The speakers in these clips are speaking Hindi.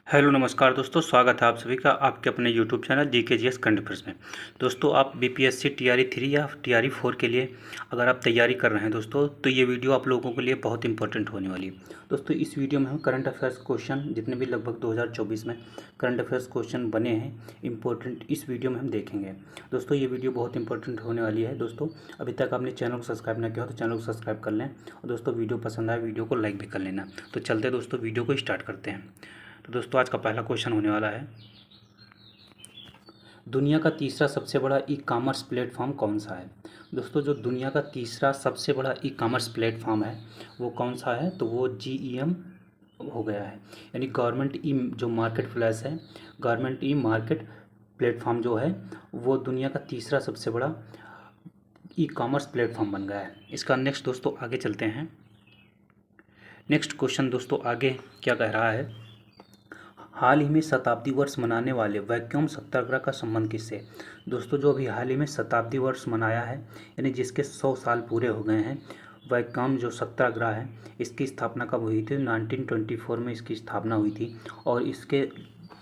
हेलो नमस्कार दोस्तों, स्वागत है आप सभी का आपके अपने YouTube channel GKGS current affairs में। दोस्तों, आप बीपीएससी टीआरई 3 या टीआरई 4 के लिए अगर आप तैयारी कर रहे हैं दोस्तों, तो ये वीडियो आप लोगों के लिए बहुत इंपॉर्टेंट होने वाली है। दोस्तों, इस वीडियो में हम करंट अफेयर्स क्वेश्चन जितने भी लगभग 2024 में करंट अफेयर्स क्वेश्चन बने हैं इंपॉर्टेंट, इस वीडियो में हम देखेंगे। दोस्तों, ये वीडियो बहुत इंपॉर्टेंट होने वाली है। दोस्तों, अभी तक आपने चैनल को सब्सक्राइब ना किया हो तो चैनल को सब्सक्राइब कर लें, और दोस्तों वीडियो पसंद आए वीडियो को लाइक भी कर लेना। तो चलते दोस्तों वीडियो को स्टार्ट करते हैं। तो दोस्तों, आज का पहला क्वेश्चन होने वाला है, दुनिया का तीसरा सबसे बड़ा ई कॉमर्स प्लेटफॉर्म कौन सा है। दोस्तों, जो दुनिया का तीसरा सबसे बड़ा ई कॉमर्स प्लेटफॉर्म है वो कौन सा है, तो वो जीईएम हो गया है। यानी गवर्नमेंट ई जो मार्केट प्लेस है, गवर्नमेंट ई मार्केट प्लेटफॉर्म जो है वो दुनिया का तीसरा सबसे बड़ा ई कॉमर्स प्लेटफॉर्म बन गया है। इसका नेक्स्ट दोस्तों आगे चलते हैं। नेक्स्ट क्वेश्चन दोस्तों आगे क्या कह रहा है, हाल ही में शताब्दी वर्ष मनाने वाले वैक्यूम सत्याग्रह का संबंध किससे। दोस्तों, जो अभी हाल ही में शताब्दी वर्ष मनाया है, यानी जिसके 100 साल पूरे हो गए हैं, वैक्यूम जो सत्याग्रह है इसकी स्थापना कब हुई थी, 1924 में इसकी स्थापना हुई थी। और इसके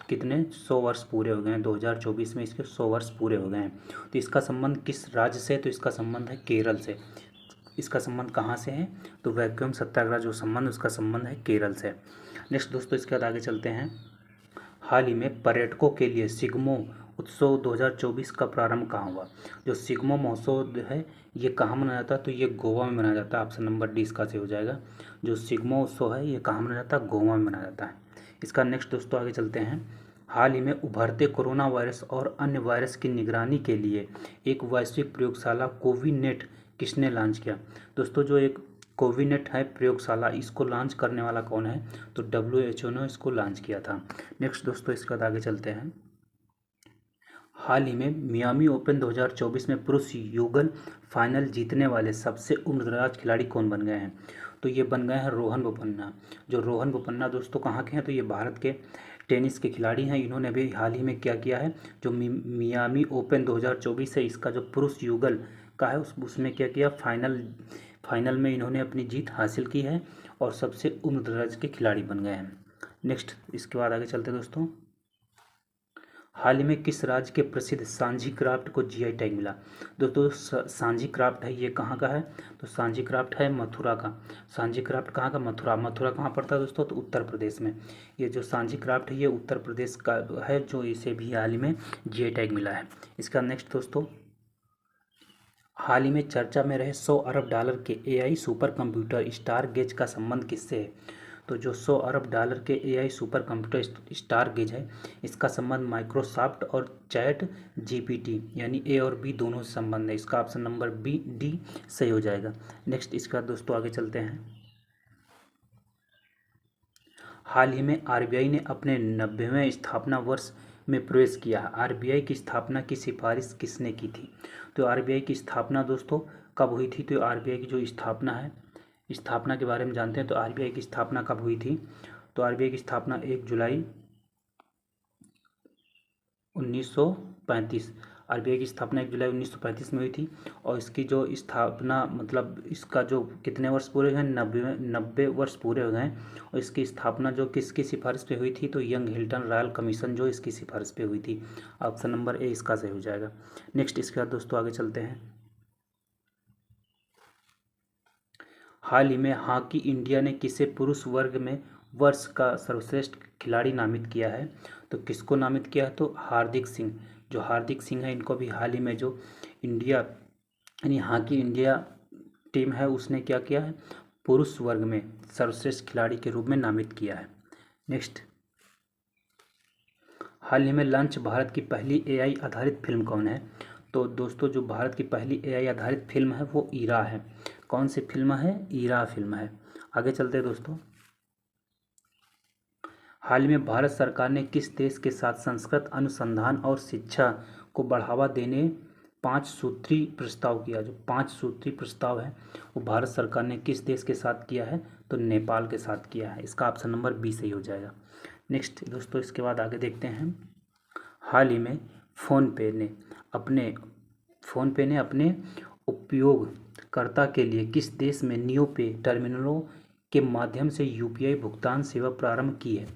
कितने 100 वर्ष पूरे हो गए हैं, 2024 में इसके 100 वर्ष पूरे हो गए हैं। तो इसका संबंध किस राज्य से, तो इसका संबंध है केरल से। इसका संबंध कहाँ से है, तो वैक्यूम सत्याग्रह जो संबंध उसका संबंध है केरल से। नेक्स्ट दोस्तों, इसके बाद आगे चलते हैं। हाल ही में पर्यटकों के लिए सिग्मो उत्सव 2024 का प्रारंभ कहाँ हुआ। जो सिग्मो महोत्सव है ये कहाँ मनाया जाता है, तो ये गोवा में मनाया जाता है। ऑप्शन नंबर डी इसका सही हो जाएगा। जो सिग्मो उत्सव है ये कहाँ मनाया जाता है, गोवा में मनाया जाता है। इसका नेक्स्ट दोस्तों आगे चलते हैं। हाल ही में उभरते कोरोना वायरस और अन्य वायरस की निगरानी के लिए एक वैश्विक प्रयोगशाला कोविनेट किसने लॉन्च किया। दोस्तों, जो एक कोविनेट है प्रयोगशाला, इसको लॉन्च करने वाला कौन है, तो WHO ने इसको लॉन्च किया था। नेक्स्ट दोस्तों, इसके बाद आगे चलते हैं। हाल ही में मियामी ओपन 2024 में पुरुष युगल फाइनल जीतने वाले सबसे उम्रदराज खिलाड़ी कौन बन गए हैं, तो ये बन गए हैं रोहन बोपन्ना। जो रोहन बोपन्ना दोस्तों कहाँ के हैं, तो ये भारत के टेनिस के खिलाड़ी हैं। इन्होंने अभी हाल ही में क्या किया है, जो मियामी ओपन 2024 है इसका जो पुरुष युगल का है उसमें क्या किया, फाइनल में इन्होंने अपनी जीत हासिल की है और सबसे उम्र दराज के खिलाड़ी बन गए हैं। नेक्स्ट इसके बाद आगे चलते हैं दोस्तों। हाल ही में किस राज्य के प्रसिद्ध सांझी क्राफ्ट को जीआई टैग मिला। दोस्तों, सांझी क्राफ्ट है ये कहाँ का है, तो सांझी क्राफ्ट है मथुरा का। सांझी क्राफ्ट कहाँ का, मथुरा। मथुरा कहाँ पड़ता है दोस्तों, तो उत्तर प्रदेश में। ये जो सांझी क्राफ्ट है ये उत्तर प्रदेश का है, जो इसे भी हाल ही में जीआई टैग मिला है। इसका नेक्स्ट दोस्तों, हाल ही में चर्चा में रहे 100 अरब डॉलर के एआई सुपर कंप्यूटर स्टारगेज का संबंध किससे है। तो जो 100 अरब डॉलर के एआई सुपर कंप्यूटर स्टारगेज है इसका संबंध माइक्रोसॉफ्ट और चैट जीपीटी यानी ए और बी दोनों से संबंध है। इसका ऑप्शन नंबर बी डी सही हो जाएगा। नेक्स्ट इसके बाद दोस्तों आगे चलते हैं। हाल ही में आरबीआई ने अपने 90वें स्थापना वर्ष में प्रवेश किया है। आरबीआई की स्थापना की सिफारिश किसने की थी, तो आरबीआई की स्थापना दोस्तों कब हुई थी, तो आरबीआई की जो स्थापना है, स्थापना के बारे में जानते हैं। तो आरबीआई की स्थापना कब हुई थी, तो आरबीआई की स्थापना 1 जुलाई 1935। आरबीआई की स्थापना 1 जुलाई 1935 में हुई थी। और इसकी जो स्थापना मतलब इसका जो कितने वर्ष पूरे हुए हैं, 90 वर्ष पूरे हो गए हैं। और इसकी स्थापना जो किसकी सिफारिश पे हुई थी, तो यंग हिल्टन रॉयल कमीशन जो इसकी सिफारिश पे हुई थी। ऑप्शन नंबर ए इसका सही हो जाएगा। नेक्स्ट इसके बाद दोस्तों आगे चलते हैं। हाल ही में हॉकी इंडिया ने किसे पुरुष वर्ग में वर्ष का सर्वश्रेष्ठ खिलाड़ी नामित किया है, तो किसको नामित किया है, तो हार्दिक सिंह। जो हार्दिक सिंह है इनको भी हाल ही में जो इंडिया यानी हॉकी इंडिया टीम है उसने क्या किया है, पुरुष वर्ग में सर्वश्रेष्ठ खिलाड़ी के रूप में नामित किया है। नेक्स्ट, हाल ही में लॉन्च भारत की पहली एआई आधारित फिल्म कौन है, तो दोस्तों जो भारत की पहली एआई आधारित फिल्म है वो ईरा है। कौन सी फिल्म है, ईरा फिल्म है। आगे चलते हैं दोस्तों। हाल ही में भारत सरकार ने किस देश के साथ संस्कृत अनुसंधान और शिक्षा को बढ़ावा देने 5 सूत्री प्रस्ताव किया। जो 5 सूत्री प्रस्ताव है वो भारत सरकार ने किस देश के साथ किया है, तो नेपाल के साथ किया है। इसका ऑप्शन नंबर बी सही हो जाएगा। नेक्स्ट दोस्तों इसके बाद आगे देखते हैं। हाल ही में फ़ोनपे ने अपने उपयोगकर्ता के लिए किस देश में नियो पे टर्मिनलों के माध्यम से यूपीआई भुगतान सेवा प्रारंभ की है,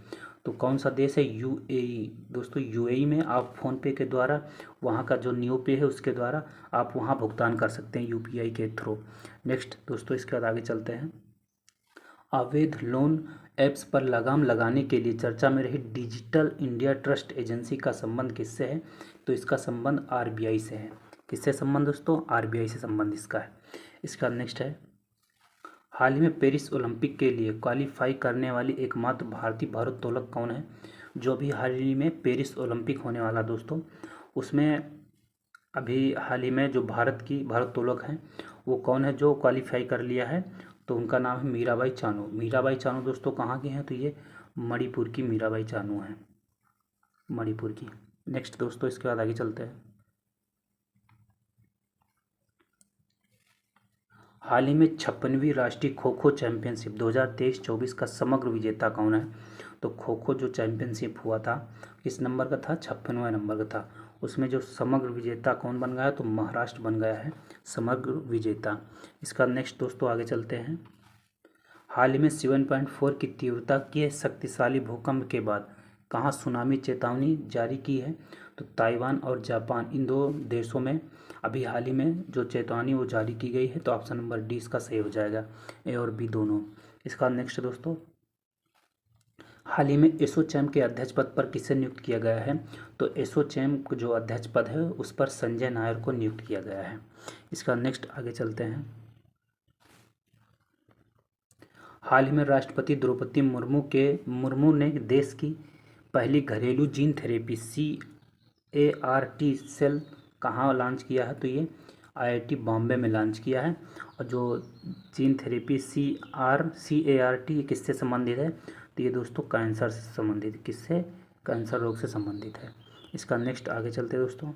तो कौन सा देश है? यूएई। दोस्तों यूएई में आप फ़ोनपे के द्वारा, वहाँ का जो न्यू पे है उसके द्वारा आप वहाँ भुगतान कर सकते हैं यूपीआई के थ्रू। नेक्स्ट दोस्तों इसके बाद आगे चलते हैं। अवैध लोन ऐप्स पर लगाम लगाने के लिए चर्चा में रही डिजिटल इंडिया ट्रस्ट एजेंसी का संबंध किससे है? तो इसका संबंध आरबीआई से है। किससे संबंध दोस्तों? आरबीआई से संबंध इसका है। इसका नेक्स्ट है, हाल ही में पेरिस ओलंपिक के लिए क्वालिफाई करने वाली एकमात्र भारतीय भारोत्तोलक कौन है? जो अभी हाल ही में पेरिस ओलंपिक होने वाला दोस्तों, उसमें अभी हाल ही में जो भारत की भारोत्तोलक हैं वो कौन है जो क्वालिफाई कर लिया है? तो उनका नाम है मीराबाई चानू। मीराबाई चानू दोस्तों कहाँ की हैं? तो ये मणिपुर की मीराबाई चानू हैं, मणिपुर की। नेक्स्ट दोस्तों इसके बाद आगे चलते हैं। हाल ही में 56वीं राष्ट्रीय खो खो चैंपियनशिप 2023-24 का समग्र विजेता कौन है? तो खो खो जो चैंपियनशिप हुआ था किस नंबर का था? 56वां नंबर का था। उसमें जो समग्र विजेता कौन बन गया? तो महाराष्ट्र बन गया है समग्र विजेता। इसका नेक्स्ट दोस्तों आगे चलते हैं। हाल ही में 7.4 की तीव्रता के शक्तिशाली भूकंप के बाद कहाँ सुनामी चेतावनी जारी की है? तो ताइवान और जापान, इन दो देशों में अभी हाल ही में जो चेतावनी वो जारी की गई है। तो ऑप्शन नंबर डी इसका सही हो जाएगा, ए और बी दोनों। इसका नेक्स्ट दोस्तों, हाल ही में एसोचैम के अध्यक्ष पद पर किसे नियुक्त किया गया है? तो एसोचैम जो अध्यक्ष पद है उस पर संजय नायर को नियुक्त किया गया है। इसका नेक्स्ट आगे चलते हैं। हाल ही में राष्ट्रपति द्रौपदी मुर्मू ने देश की पहली घरेलू जीन थेरेपी CAR-T सेल कहाँ लॉन्च किया है? तो ये IIT बॉम्बे में लॉन्च किया है। और जो जीन थेरेपी CAR-T किससे संबंधित है? तो ये दोस्तों कैंसर से संबंधित, किससे? कैंसर रोग से संबंधित है। इसका नेक्स्ट आगे चलते हैं दोस्तों।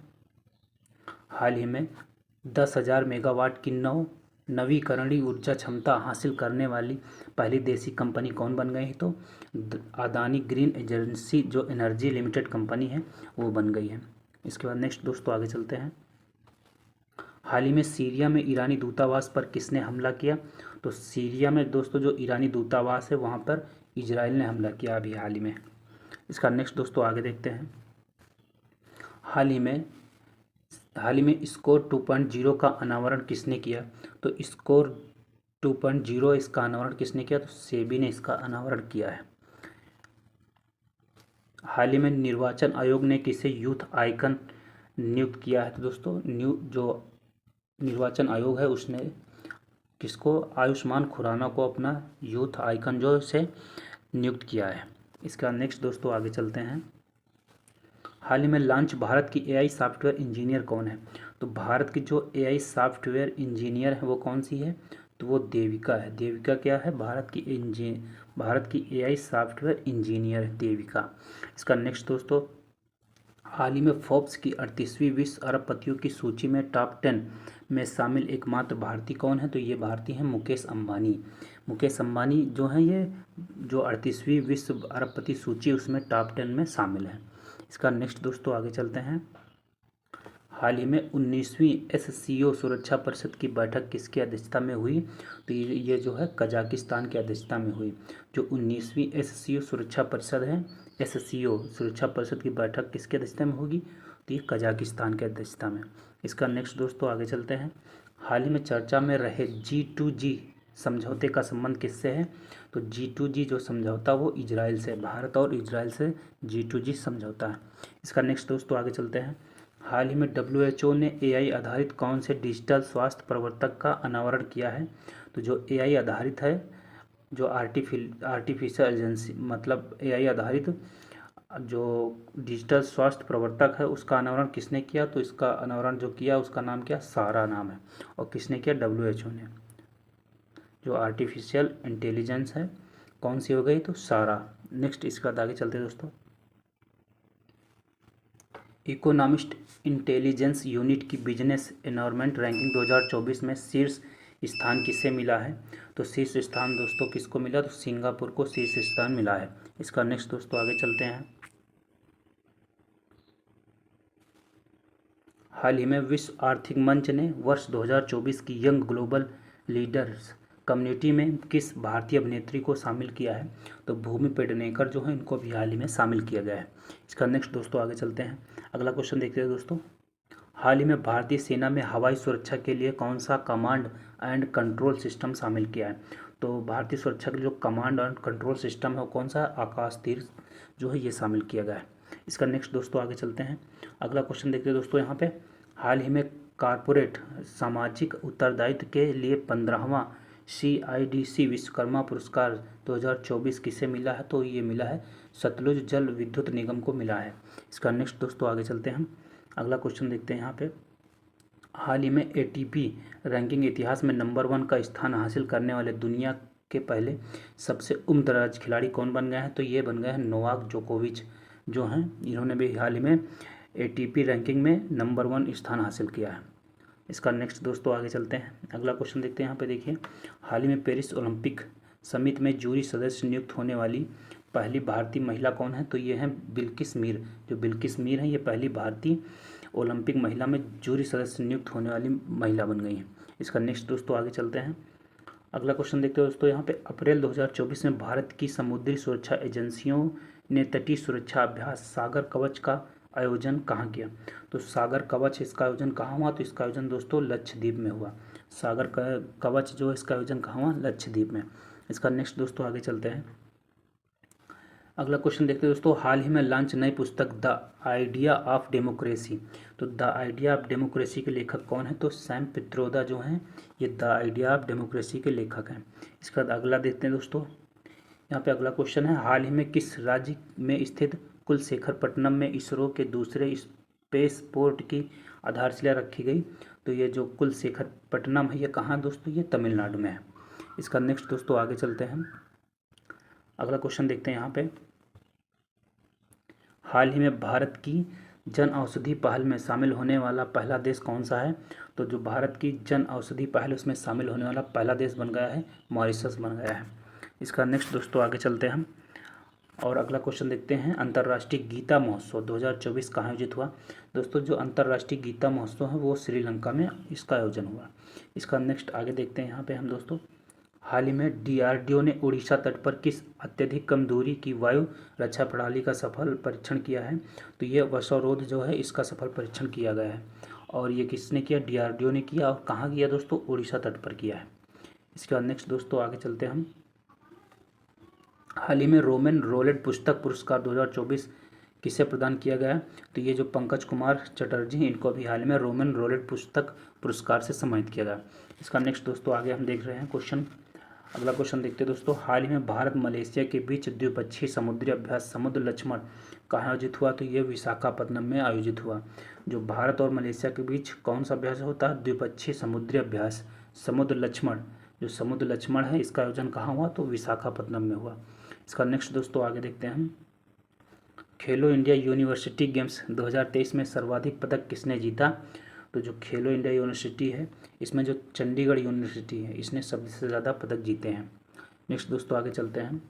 हाल ही में 10,000 मेगावाट की नवीकरणीय ऊर्जा क्षमता हासिल करने वाली पहली देसी कंपनी कौन बन गई है? तो अदानी ग्रीन एनर्जी जो एनर्जी लिमिटेड कंपनी है वो बन गई है। इसके बाद नेक्स्ट दोस्तों आगे चलते हैं। हाल ही में सीरिया में ईरानी दूतावास पर किसने हमला किया? तो सीरिया में दोस्तों जो ईरानी दूतावास है वहाँ पर इजराइल ने हमला किया अभी हाल ही में। इसका नेक्स्ट दोस्तों आगे देखते हैं। हाल ही में स्कोर 2.0 का अनावरण किसने किया? तो स्कोर 2.0 इसका अनावरण किसने किया? तो सेबी ने इसका अनावरण किया है। हाल ही में निर्वाचन आयोग ने किसे यूथ आइकन नियुक्त किया है? तो दोस्तों जो निर्वाचन आयोग है उसने किसको? आयुष्मान खुराना को अपना यूथ आइकन जो से नियुक्त किया है। इसका नेक्स्ट दोस्तों आगे चलते हैं। हाल ही में लॉन्च भारत की AI सॉफ्टवेयर इंजीनियर कौन है? तो भारत की जो AI सॉफ्टवेयर इंजीनियर है वो कौन सी है? तो वो देविका है। देविका क्या है? भारत की AI सॉफ्टवेयर इंजीनियर है देविका। इसका नेक्स्ट दोस्तों, हाल ही में फोर्ब्स की 38वीं विश्व अरबपतियों की सूची में टॉप 10 में शामिल एकमात्र भारतीय कौन है? तो ये भारतीय हैं मुकेश अंबानी। मुकेश अंबानी जो हैं ये जो 38वीं विश्व अरबपति सूची उसमें टॉप 10 में शामिल है। इसका नेक्स्ट दोस्तों आगे चलते हैं। हाल ही में 19वीं SCO सुरक्षा परिषद की बैठक किसकी अध्यक्षता में हुई? तो ये जो है कजाकिस्तान की अध्यक्षता में हुई। जो 19वीं SCO सुरक्षा परिषद है, SCO सुरक्षा परिषद की बैठक किसकी अध्यक्षता में होगी? तो ये कजाकिस्तान की अध्यक्षता में। इसका नेक्स्ट दोस्तों आगे चलते हैं। हाल ही में चर्चा में रहे G2G समझौते का संबंध किससे है? तो G2G जो समझौता वो इजराइल से, भारत और इजराइल से G2G समझौता है। इसका नेक्स्ट दोस्तों आगे चलते हैं। हाल ही में WHO ने AI आधारित कौन से डिजिटल स्वास्थ्य प्रवर्तक का अनावरण किया है? तो जो AI आधारित है, जो आर्टिफिशियल एजेंसी मतलब AI आधारित जो डिजिटल स्वास्थ्य प्रवर्तक है उसका अनावरण किसने किया? तो इसका अनावरण जो किया उसका नाम क्या? सारा नाम है। और किसने किया? WHO ने। जो आर्टिफिशियल इंटेलिजेंस है कौन सी हो गई? तो सारा। नेक्स्ट इसके बाद आगे चलते हैं दोस्तों। इकोनॉमिस्ट इंटेलिजेंस यूनिट की बिजनेस एनवायरनमेंट रैंकिंग 2024 में शीर्ष स्थान किसे मिला है? तो शीर्ष स्थान दोस्तों किसको मिला? तो सिंगापुर को शीर्ष स्थान मिला है। इसका नेक्स्ट दोस्तों आगे चलते हैं। हाल ही में विश्व आर्थिक मंच ने वर्ष 2024 की यंग ग्लोबल लीडर्स कम्युनिटी में किस भारतीय अभिनेत्री को शामिल किया है? तो भूमि पेडनेकर जो है इनको भी हाल ही में शामिल किया गया है। इसका नेक्स्ट दोस्तों आगे चलते हैं, अगला क्वेश्चन देखते हैं दोस्तों। हाल ही में भारतीय सेना में हवाई सुरक्षा के लिए कौन सा कमांड एंड कंट्रोल सिस्टम शामिल किया है? तो भारतीय सुरक्षा के जो कमांड एंड कंट्रोल सिस्टम है वो कौन सा? आकाश तीर जो है ये शामिल किया गया है। इसका नेक्स्ट दोस्तों आगे चलते हैं, अगला क्वेश्चन देखते हैं दोस्तों। यहाँ पे हाल ही में कॉरपोरेट सामाजिक उत्तरदायित्व के लिए 15वां CIDC विश्वकर्मा पुरस्कार 2024 किसे मिला है? तो ये मिला है सतलुज जल विद्युत निगम को मिला है। इसका नेक्स्ट दोस्तों आगे चलते हैं, अगला क्वेश्चन देखते हैं। यहाँ पे हाल ही में ATP रैंकिंग इतिहास में नंबर 1 का स्थान हासिल करने वाले दुनिया के पहले सबसे उम्रदराज खिलाड़ी कौन बन गए हैं? तो ये बन गए हैं नोवाक जोकोविच जो हैं, इन्होंने भी हाल ही में ATP रैंकिंग में नंबर 1 स्थान हासिल किया है। इसका नेक्स्ट दोस्तों आगे चलते हैं, अगला क्वेश्चन देखते हैं। यहाँ पे देखिए हाल ही में पेरिस ओलंपिक समिति में जूरी सदस्य नियुक्त होने वाली पहली भारतीय महिला कौन है? तो ये हैं बिल्किस मीर। जो बिल्किस मीर हैं ये पहली भारतीय ओलंपिक महिला में जूरी सदस्य नियुक्त होने वाली महिला बन गई हैं। इसका नेक्स्ट दोस्तों आगे चलते हैं, अगला क्वेश्चन देखते हैं दोस्तों। यहाँ पे अप्रैल 2024 में भारत की समुद्री सुरक्षा एजेंसियों ने तटीय सुरक्षा अभ्यास सागर कवच का आयोजन कहाँ किया? तो सागर कवच इसका आयोजन कहाँ हुआ? तो इसका आयोजन दोस्तों लक्षद्वीप में हुआ। सागर कवच जो है इसका आयोजन कहाँ हुआ? लक्षद्वीप में। इसका नेक्स्ट दोस्तों आगे चलते हैं, अगला क्वेश्चन देखते हैं दोस्तों। हाल ही में लॉन्च नई पुस्तक द आइडिया ऑफ डेमोक्रेसी, तो द आइडिया ऑफ डेमोक्रेसी के लेखक कौन है? तो सैम पित्रोदा जो हैं ये द आइडिया ऑफ डेमोक्रेसी के लेखक हैं। इसके बाद अगला देखते हैं दोस्तों। यहाँ पे अगला क्वेश्चन है हाल ही में किस राज्य में स्थित कुलशेखरपट्टनम में इसरो के दूसरे स्पेस पोर्ट की आधारशिला रखी गई? तो ये जो कुलशेखरपट्टनम है ये कहाँ दोस्तों? ये तमिलनाडु में है। इसका नेक्स्ट दोस्तों आगे चलते हैं, अगला क्वेश्चन देखते हैं। यहाँ पे हाल ही में भारत की जन औषधि पहल में शामिल होने वाला पहला देश कौन सा है? तो जो भारत की जन औषधि पहल उसमें शामिल होने वाला पहला देश बन गया है मॉरिशस बन गया है। इसका नेक्स्ट दोस्तों आगे चलते हैं हम और अगला क्वेश्चन देखते हैं। अंतर्राष्ट्रीय गीता महोत्सव 2024 कहाँ आयोजित हुआ? दोस्तों जो अंतर्राष्ट्रीय गीता महोत्सव है वो श्रीलंका में इसका आयोजन हुआ। इसका नेक्स्ट आगे देखते हैं यहाँ पे हम दोस्तों। हाल ही में DRDO ने उड़ीसा तट पर किस अत्यधिक कम दूरी की वायु रक्षा प्रणाली का सफल परीक्षण किया है? तो ये वर्षारोध जो है इसका सफल परीक्षण किया गया है और ये किसने किया? DRDO ने किया और कहाँ किया दोस्तों? उड़ीसा तट पर किया है। इसके बाद नेक्स्ट दोस्तों आगे चलते हैं हम। हाल ही में रोमन रोलेट पुस्तक पुरस्कार 2024 किसे प्रदान किया गया? तो ये जो पंकज कुमार चटर्जी हैं इनको भी हाल ही में रोमन रोलेट पुस्तक पुरस्कार से सम्मानित किया गया। इसका नेक्स्ट दोस्तों आगे हम देख रहे हैं क्वेश्चन, अगला क्वेश्चन देखते हैं दोस्तों। हाल ही में भारत मलेशिया के बीच द्विपक्षीय समुद्री अभ्यास समुद्र लक्ष्मण कहाँ आयोजित हुआ? तो ये विशाखापत्तनम में आयोजित हुआ। जो भारत और मलेशिया के बीच कौन सा अभ्यास होता है? द्विपक्षीय समुद्री अभ्यास समुद्र लक्ष्मण। जो समुद्र लक्ष्मण है इसका आयोजन कहाँ हुआ? तो विशाखापत्तनम में हुआ। इसका नेक्स्ट दोस्तों आगे देखते हैं हम। खेलो इंडिया यूनिवर्सिटी गेम्स 2023 में सर्वाधिक पदक किसने जीता? तो जो खेलो इंडिया यूनिवर्सिटी है इसमें जो चंडीगढ़ यूनिवर्सिटी है इसने सबसे ज़्यादा पदक जीते हैं। नेक्स्ट दोस्तों आगे चलते हैं,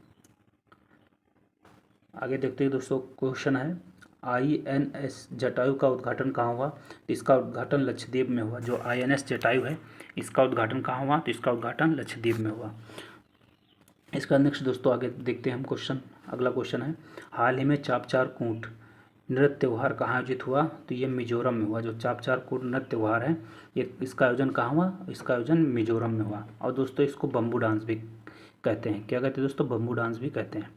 आगे देखते हैं दोस्तों। क्वेश्चन है INS जटायु का उद्घाटन कहाँ हुआ? तो इसका उद्घाटन लक्षद्वीप में हुआ। जो INS जटायु है इसका उद्घाटन कहाँ हुआ? तो इसका उद्घाटन लक्षद्वीप में हुआ। इसका नेक्स्ट दोस्तों आगे देखते हैं हम क्वेश्चन, अगला क्वेश्चन है हाल ही में चापचार कूट नृत्य त्यौहार कहाँ आयोजित हुआ? तो ये मिजोरम में हुआ। जो चापचार कूट नृत्य त्यौहार है ये इसका आयोजन कहाँ हुआ? इसका आयोजन मिजोरम में हुआ। और दोस्तों इसको बम्बू डांस भी कहते हैं। क्या कहते हैं दोस्तों? बम्बू डांस भी कहते हैं।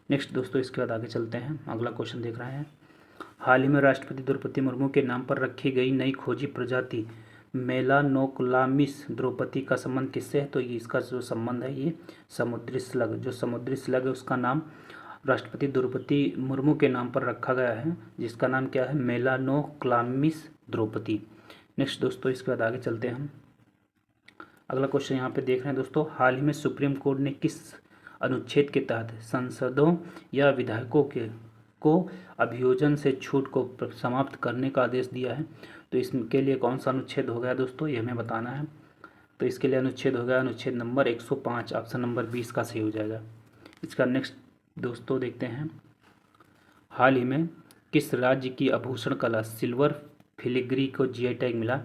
नेक्स्ट दोस्तों इसके बाद आगे चलते हैं, अगला क्वेश्चन देख रहे हैं। हाल ही में राष्ट्रपति द्रौपदी मुर्मू के नाम पर रखी गई नई खोजी प्रजाति मेलानोक्लामिस द्रौपदी का संबंध किससे है? तो ये इसका जो संबंध है ये समुद्री स्लग, जो समुद्री स्लग है उसका नाम राष्ट्रपति द्रौपदी मुर्मू के नाम पर रखा गया है जिसका नाम क्या है? मेलानोक्लामिस द्रौपदी। नेक्स्ट दोस्तों इसके बाद आगे चलते हैं हम, अगला क्वेश्चन यहाँ पे देख रहे हैं दोस्तों। हाल ही में सुप्रीम कोर्ट ने किस अनुच्छेद के तहत सांसदों या विधायकों को अभियोजन से छूट को समाप्त करने का आदेश दिया है? तो इसके लिए कौन सा अनुच्छेद हो गया दोस्तों? ये हमें बताना है। तो इसके लिए अनुच्छेद हो गया अनुच्छेद नंबर 105, ऑप्शन नंबर 20 का सही हो जाएगा। इसका नेक्स्ट दोस्तों देखते हैं। हाल ही में किस राज्य की आभूषण कला सिल्वर फिलिग्री को GI टैग मिला?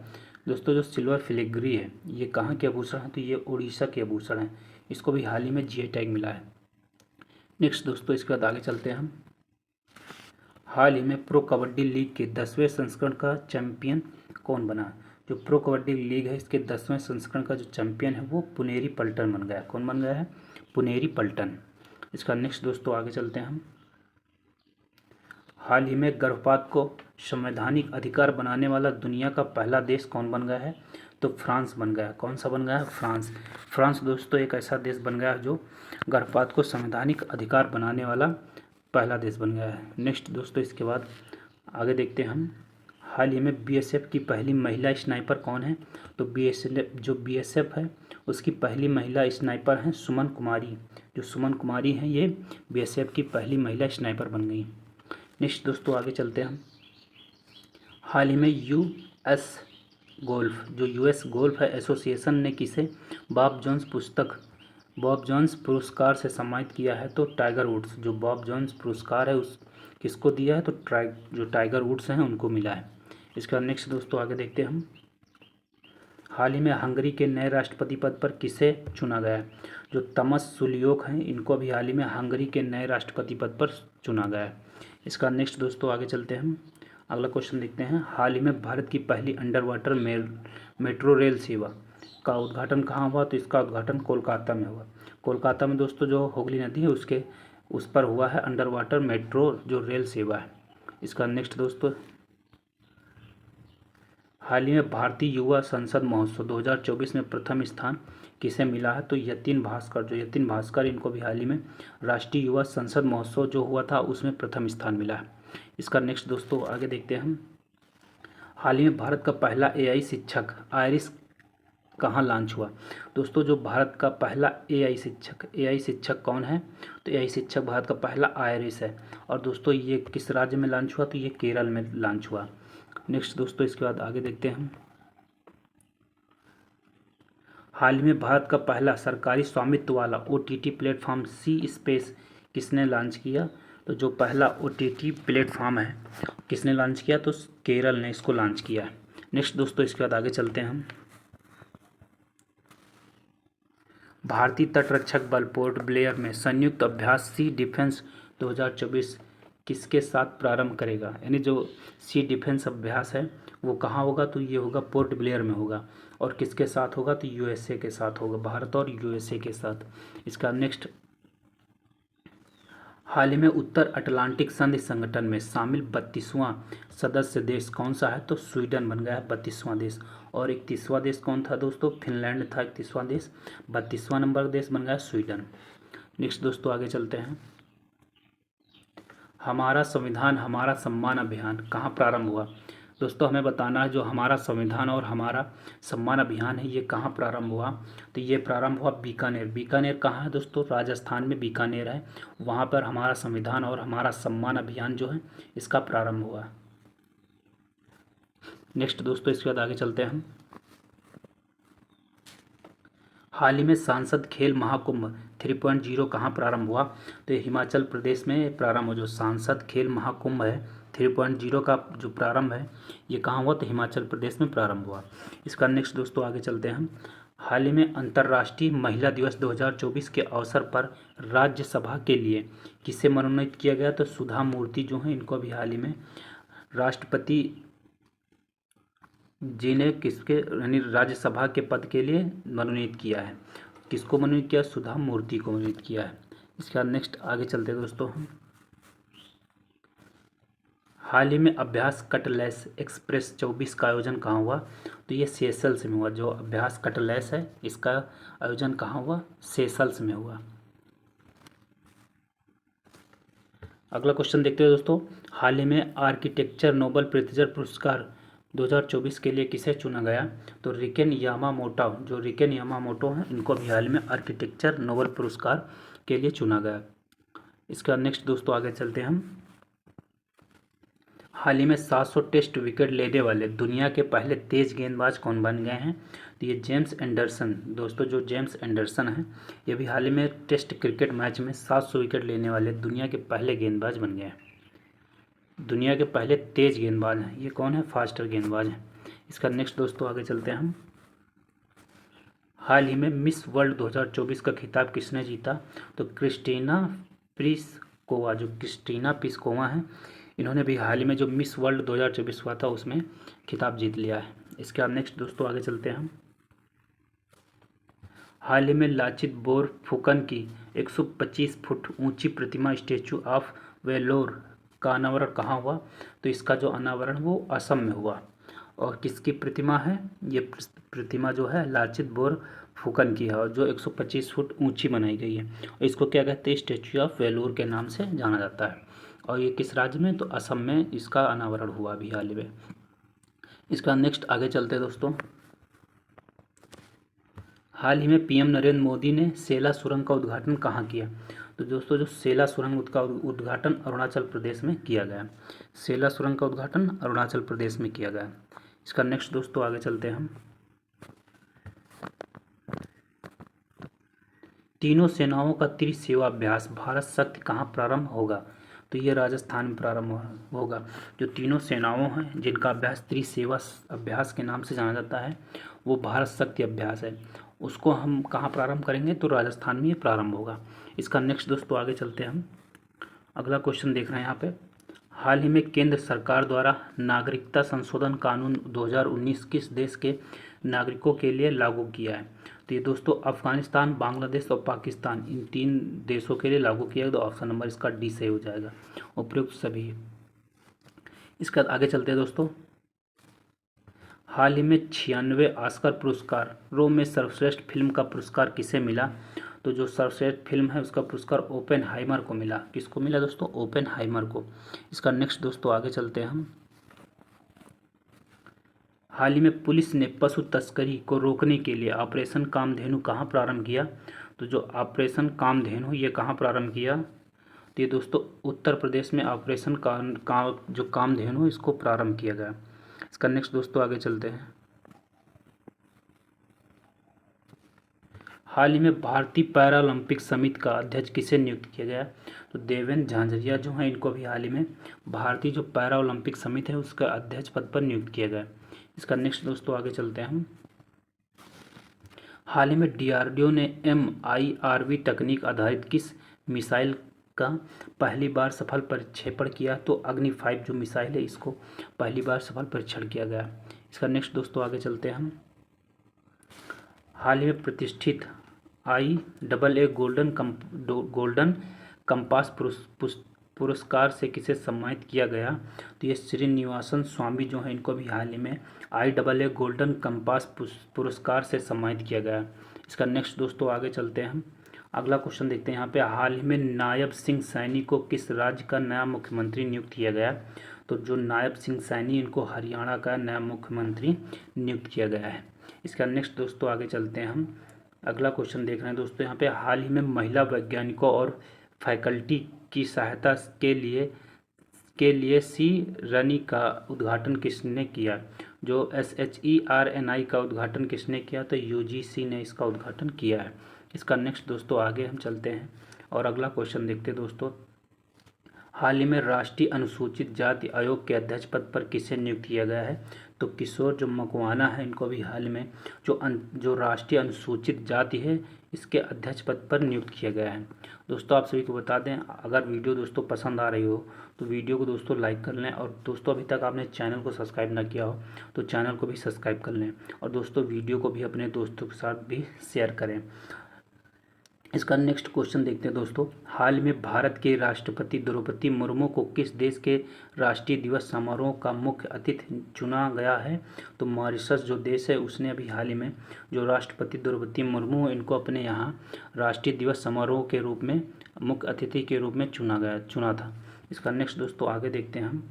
दोस्तों जो सिल्वर फिलिग्री है ये कहाँ के आभूषण है, तो ये उड़ीसा के आभूषण है। इसको भी हाल ही में जीआई टैग मिला है। नेक्स्ट दोस्तों इसके बाद आगे चलते हैं हम। हाल ही में प्रो कबड्डी लीग के 10वें संस्करण का चैंपियन कौन बना। जो प्रो कबड्डी लीग है इसके 10वें संस्करण का जो चैंपियन है वो पुनेरी पल्टन बन गया। कौन बन गया है, पुनेरी पल्टन। इसका नेक्स्ट दोस्तों आगे चलते हैं हम। हाल ही में गर्भपात को संवैधानिक अधिकार बनाने वाला दुनिया का पहला देश कौन बन गया है, तो फ्रांस बन गया है। कौन सा बन गया है, फ्रांस। फ्रांस दोस्तों एक ऐसा देश बन गया है जो गर्भपात को संवैधानिक अधिकार बनाने वाला पहला देश बन गया है। नेक्स्ट दोस्तों इसके बाद आगे देखते हैं हम। हाल ही में बीएसएफ की पहली महिला स्नाइपर कौन है, तो बीएसएफ है उसकी पहली महिला स्नाइपर हैं सुमन कुमारी। जो सुमन कुमारी हैं ये बीएसएफ की पहली महिला स्नाइपर बन गई। नेक्स्ट दोस्तों आगे चलते हैं हम। हाल ही में यूएस गोल्फ है एसोसिएशन ने किसे बॉब जोन्स पुरस्कार से सम्मानित किया है, तो टाइगर वुड्स। जो बॉब जोन्स पुरस्कार है उस किसको दिया है, तो जो टाइगर वुड्स हैं उनको मिला है। इसके बाद नेक्स्ट दोस्तों आगे देखते हैं हम। हाल ही में हंगरी के नए राष्ट्रपति पद पर किसे चुना गया है, जो तमस सुलियोक हैं इनको भी हाल ही में हंगरी के नए राष्ट्रपति पद पर चुना गया है। इसका नेक्स्ट दोस्तों आगे चलते हैं हम। अगला क्वेश्चन देखते हैं। हाल ही में भारत की पहली अंडर वाटर मेट्रो रेल सेवा का उद्घाटन कहाँ हुआ, तो इसका उद्घाटन कोलकाता में हुआ। कोलकाता में दोस्तों जो हुगली नदी है उस पर हुआ है अंडर वाटर मेट्रो जो रेल सेवा है। इसका नेक्स्ट दोस्तों हाल ही में भारतीय युवा संसद महोत्सव 2024 में प्रथम स्थान किसे मिला है, तो यतिन भास्कर इनको भी हाल ही में राष्ट्रीय युवा संसद महोत्सव जो हुआ था उसमें प्रथम स्थान मिला है। इसका नेक्स्ट दोस्तों आगे देखते हैं हम। हाल ही में भारत का पहला एआई शिक्षक आयरिस कहाँ लॉन्च हुआ। दोस्तों जो भारत का पहला एआई शिक्षक कौन है, तो एआई शिक्षक भारत का पहला आयरिस है। और दोस्तों ये किस राज्य में लॉन्च हुआ, तो ये केरल में लॉन्च हुआ। नेक्स्ट दोस्तों इसके बाद आगे देखते हैं हम। हाल ही में भारत का पहला सरकारी स्वामित्व वाला ओटीटी प्लेटफॉर्म सी स्पेस किसने लॉन्च किया, तो जो पहला ओटीटी प्लेटफॉर्म है किसने लॉन्च किया, तो केरल ने इसको लॉन्च किया है। नेक्स्ट दोस्तों इसके बाद आगे चलते हैं हम। भारतीय तटरक्षक बल पोर्ट ब्लेयर में संयुक्त अभ्यास सी डिफेंस 2024 किसके साथ प्रारंभ करेगा, यानी जो सी डिफेंस अभ्यास है वो कहाँ होगा, तो ये होगा पोर्ट ब्लेयर में होगा। और किसके साथ होगा, तो यूएसए के साथ होगा, भारत और यूएसए के साथ। इसका नेक्स्ट हाल ही में उत्तर अटलांटिक संधि संगठन में शामिल 32वां सदस्य देश कौन सा है, तो स्वीडन बन गया है 32वां देश। और 31वां देश कौन था दोस्तों, फिनलैंड था 31वां देश। 32वां नंबर देश बन गया स्वीडन। नेक्स्ट दोस्तों आगे चलते हैं। हमारा संविधान हमारा सम्मान अभियान कहाँ प्रारंभ हुआ। दोस्तों हमें बताना है जो हमारा संविधान और हमारा सम्मान अभियान है ये कहाँ प्रारंभ हुआ, तो ये प्रारंभ हुआ बीकानेर। बीकानेर कहाँ है दोस्तों, राजस्थान में बीकानेर है। वहाँ पर हमारा संविधान और हमारा सम्मान अभियान जो है इसका प्रारंभ हुआ। नेक्स्ट दोस्तों इसके बाद आगे चलते हैं हम। हाल ही में सांसद खेल महाकुंभ 3.0 कहाँ प्रारंभ हुआ, तो ये हिमाचल प्रदेश में प्रारंभ हो। जो सांसद खेल महाकुंभ है 3.0 का जो प्रारंभ है ये कहाँ हुआ, तो हिमाचल प्रदेश में प्रारंभ हुआ। इसका नेक्स्ट दोस्तों आगे चलते हैं हम। हाल ही में अंतर्राष्ट्रीय महिला दिवस 2024 के अवसर पर राज्यसभा के लिए किसे मनोनीत किया गया, तो सुधा मूर्ति जो हैं इनको भी हाल ही में राष्ट्रपति जी ने किसके यानी राज्यसभा के पद के लिए मनोनीत किया है। किसको मनोनीत किया, सुधा मूर्ति को मनोनीत किया है। इसके बाद नेक्स्ट आगे चलते हैं दोस्तों हम। हाल ही में अभ्यास कटलेस एक्सप्रेस 24 का आयोजन कहाँ हुआ, तो ये सेशल्स में हुआ। जो अभ्यास कटलेस है इसका आयोजन कहाँ हुआ, सेशल्स में हुआ। अगला क्वेश्चन देखते हैं दोस्तों। हाल ही में आर्किटेक्चर नोबेल प्रित्जर पुरस्कार 2024 के लिए किसे चुना गया, तो रिकेन यामामोटो हैं इनको भी हाल में आर्किटेक्चर नोबेल पुरस्कार के लिए चुना गया। इसका नेक्स्ट दोस्तों आगे चलते हैं हम। हाल ही में 700 टेस्ट विकेट लेने वाले दुनिया के पहले तेज गेंदबाज कौन बन गए हैं, तो ये जेम्स एंडरसन। दोस्तों जो जेम्स एंडरसन हैं ये भी हाल ही में टेस्ट क्रिकेट मैच में 700 विकेट लेने वाले दुनिया के पहले गेंदबाज बन गए हैं। दुनिया के पहले तेज गेंदबाज हैं, ये कौन है, फास्टर गेंदबाज हैं। इसका नेक्स्ट दोस्तों आगे चलते हैं हम। हाल ही में मिस वर्ल्ड 2024 का खिताब किसने जीता? तो क्रिस्टीना प्लिस्कोवा, जो क्रिस्टीना प्लिस्कोवा हैं, इन्होंने भी हाल ही में जो मिस वर्ल्ड 2024 हुआ था उसमें खिताब जीत लिया है। इसके बाद नेक्स्ट दोस्तों आगे चलते हैं हम। हाल ही में लाचित बोरफुकन की 125 फुट ऊंची प्रतिमा स्टैचू ऑफ वेलोर का अनावरण कहाँ हुआ? तो इसका जो अनावरण वो असम में हुआ। और किसकी प्रतिमा है? ये प्रतिमा जो है लाचित बोरफुकन की है और जो 125 फुट ऊंची बनाई गई है। और इसको क्या कहते हैं? स्टैचू ऑफ वेलोर के नाम से जाना जाता है। और ये किस राज्य में? तो असम में इसका अनावरण हुआ अभी हाल ही में। इसका नेक्स्ट आगे चलते हैं दोस्तों। हाल ही में पीएम नरेंद्र मोदी ने सेला सुरंग का उद्घाटन कहाँ किया? तो दोस्तों जो सेला सुरंग का उद्घाटन अरुणाचल प्रदेश में किया गया। सेला सुरंग का उद्घाटन अरुणाचल प्रदेश में किया गया। इसका नेक्स्ट दोस्तों आगे चलते हैं हम। तीनों सेनाओं का त्रिसेवाभ्यास भारत शक्ति कहाँ प्रारंभ होगा? तो ये राजस्थान में प्रारंभ होगा। जो तीनों सेनाओं हैं जिनका अभ्यास त्रिसेवा अभ्यास के नाम से जाना जाता है वो भारत शक्ति अभ्यास है, उसको हम कहाँ प्रारंभ करेंगे? तो राजस्थान में ये प्रारंभ होगा। इसका नेक्स्ट दोस्तों आगे चलते हैं हम। अगला क्वेश्चन देख रहे हैं यहाँ पे। हाल ही में केंद्र सरकार द्वारा नागरिकता संशोधन कानून 2019 किस देश के नागरिकों के लिए लागू किया है? तो ये दोस्तों अफगानिस्तान, बांग्लादेश और पाकिस्तान, इन 3 देशों के लिए लागू किया है। तो ऑप्शन नंबर इसका डी सही हो जाएगा, उपयुक्त सभी। इसके बाद आगे चलते हैं दोस्तों। हाल ही में 96 ऑस्कर पुरस्कारों में सर्वश्रेष्ठ फिल्म का पुरस्कार किसे मिला? तो जो सर्वश्रेष्ठ फिल्म है उसका पुरस्कार ओपेनहाइमर को मिला। किसको मिला दोस्तों? ओपेनहाइमर को। इसका नेक्स्ट दोस्तों आगे चलते हैं हम। हाल ही में पुलिस ने पशु तस्करी को रोकने के लिए ऑपरेशन कामधेनु कहाँ प्रारंभ किया? तो जो ऑपरेशन कामधेनु ये कहाँ प्रारंभ किया? तो ये दोस्तों उत्तर प्रदेश में ऑपरेशन जो कामधेनु इसको प्रारंभ किया गया। इसका नेक्स्ट दोस्तों आगे चलते हैं। हाल ही में भारतीय पैरालंपिक समिति का अध्यक्ष किसे नियुक्त किया गया? तो देवेंद्र झांझरिया जो हैं इनको भी हाल ही में भारतीय जो पैरालंपिक समिति है उसका अध्यक्ष पद पर नियुक्त किया गया। इसका नेक्स्ट दोस्तों आगे चलते हैं हम। हाल ही में डीआरडीओ ने MIRV तकनीक आधारित किस मिसाइल का पहली बार सफल प्रक्षेपण किया? तो अग्नि 5 जो मिसाइल है इसको पहली बार सफल परीक्षण किया गया। इसका नेक्स्ट दोस्तों आगे चलते हैं हम। हाल ही में प्रतिष्ठित IAA गोल्डन कंपास पुरस्कार से किसे सम्मानित किया गया? तो ये श्रीनिवासन स्वामी जो हैं इनको भी हाल ही में IAA गोल्डन कंपास पुरस्कार से सम्मानित किया गया। इसका नेक्स्ट दोस्तों आगे चलते हैं हम। अगला क्वेश्चन देखते हैं यहाँ पे। हाल ही में नायब सिंह सैनी को किस राज्य का नया मुख्यमंत्री नियुक्त किया गया? तो जो नायब सिंह सैनी इनको हरियाणा का नया मुख्यमंत्री नियुक्त किया गया है। इसका नेक्स्ट दोस्तों आगे चलते हैं हम। अगला क्वेश्चन देख रहे हैं दोस्तों यहाँ पे। हाल ही में महिला वैज्ञानिकों और फैकल्टी की सहायता के लिए सी रनी का उद्घाटन किसने किया? जो SHERNI का उद्घाटन किसने किया? तो UGC ने इसका उद्घाटन किया है। इसका नेक्स्ट दोस्तों आगे हम चलते हैं और अगला क्वेश्चन देखते हैं दोस्तों। हाल ही में राष्ट्रीय अनुसूचित जाति आयोग के अध्यक्ष पद पर किसे नियुक्त किया गया है? तो किशोर जो मकवाना है इनको भी हाल में जो राष्ट्रीय अनुसूचित जाति है इसके अध्यक्ष पद पर नियुक्त किया गया है। दोस्तों आप सभी को बता दें, अगर वीडियो दोस्तों पसंद आ रही हो तो वीडियो को दोस्तों लाइक कर लें और दोस्तों अभी तक आपने चैनल को सब्सक्राइब ना किया हो तो चैनल को भी सब्सक्राइब कर लें और दोस्तों वीडियो को भी अपने दोस्तों के साथ भी शेयर करें। इसका नेक्स्ट क्वेश्चन देखते हैं दोस्तों। हाल में भारत के राष्ट्रपति द्रौपदी मुर्मू को किस देश के राष्ट्रीय दिवस समारोह का मुख्य अतिथि चुना गया है? तो मॉरिशस जो देश है उसने अभी हाल ही में जो राष्ट्रपति द्रौपदी मुर्मू इनको अपने यहाँ राष्ट्रीय दिवस समारोह के रूप में मुख्य अतिथि के रूप में चुना था। इसका नेक्स्ट दोस्तों आगे देखते हैं हम।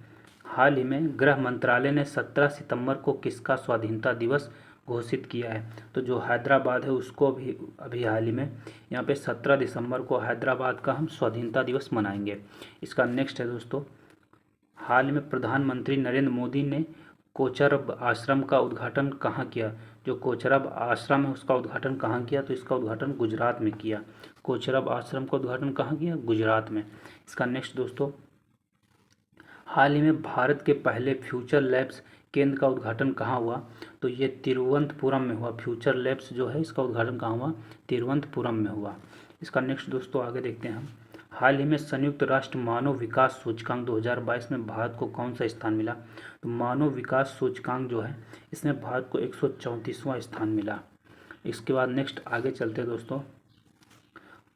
हाल ही में गृह मंत्रालय ने 17 सितंबर को किसका स्वाधीनता दिवस घोषित किया है? तो जो हैदराबाद है उसको भी अभी हाल ही में यहाँ पे 17 दिसंबर को हैदराबाद का हम स्वाधीनता दिवस मनाएंगे। इसका नेक्स्ट है दोस्तों। हाल ही में प्रधानमंत्री नरेंद्र मोदी ने कोचरब आश्रम का उद्घाटन कहाँ किया? जो कोचरब आश्रम है उसका उद्घाटन कहाँ किया? तो इसका उद्घाटन गुजरात में किया। कोचरब आश्रम का उद्घाटन कहाँ किया? गुजरात में। इसका नेक्स्ट दोस्तों। हाल ही में भारत के पहले फ्यूचर लैब्स केंद्र का उद्घाटन कहाँ हुआ? तो ये तिरुवनंतपुरम में हुआ। फ्यूचर लैब्स जो है इसका उद्घाटन कहाँ हुआ? तिरुवनंतपुरम में हुआ। इसका नेक्स्ट दोस्तों आगे देखते हैं हम। हाल ही में संयुक्त राष्ट्र मानव विकास सूचकांक 2022 में भारत को कौन सा स्थान मिला? तो मानव विकास सूचकांक जो है इसमें भारत को 134वां स्थान मिला। इसके बाद नेक्स्ट आगे चलते हैं दोस्तों।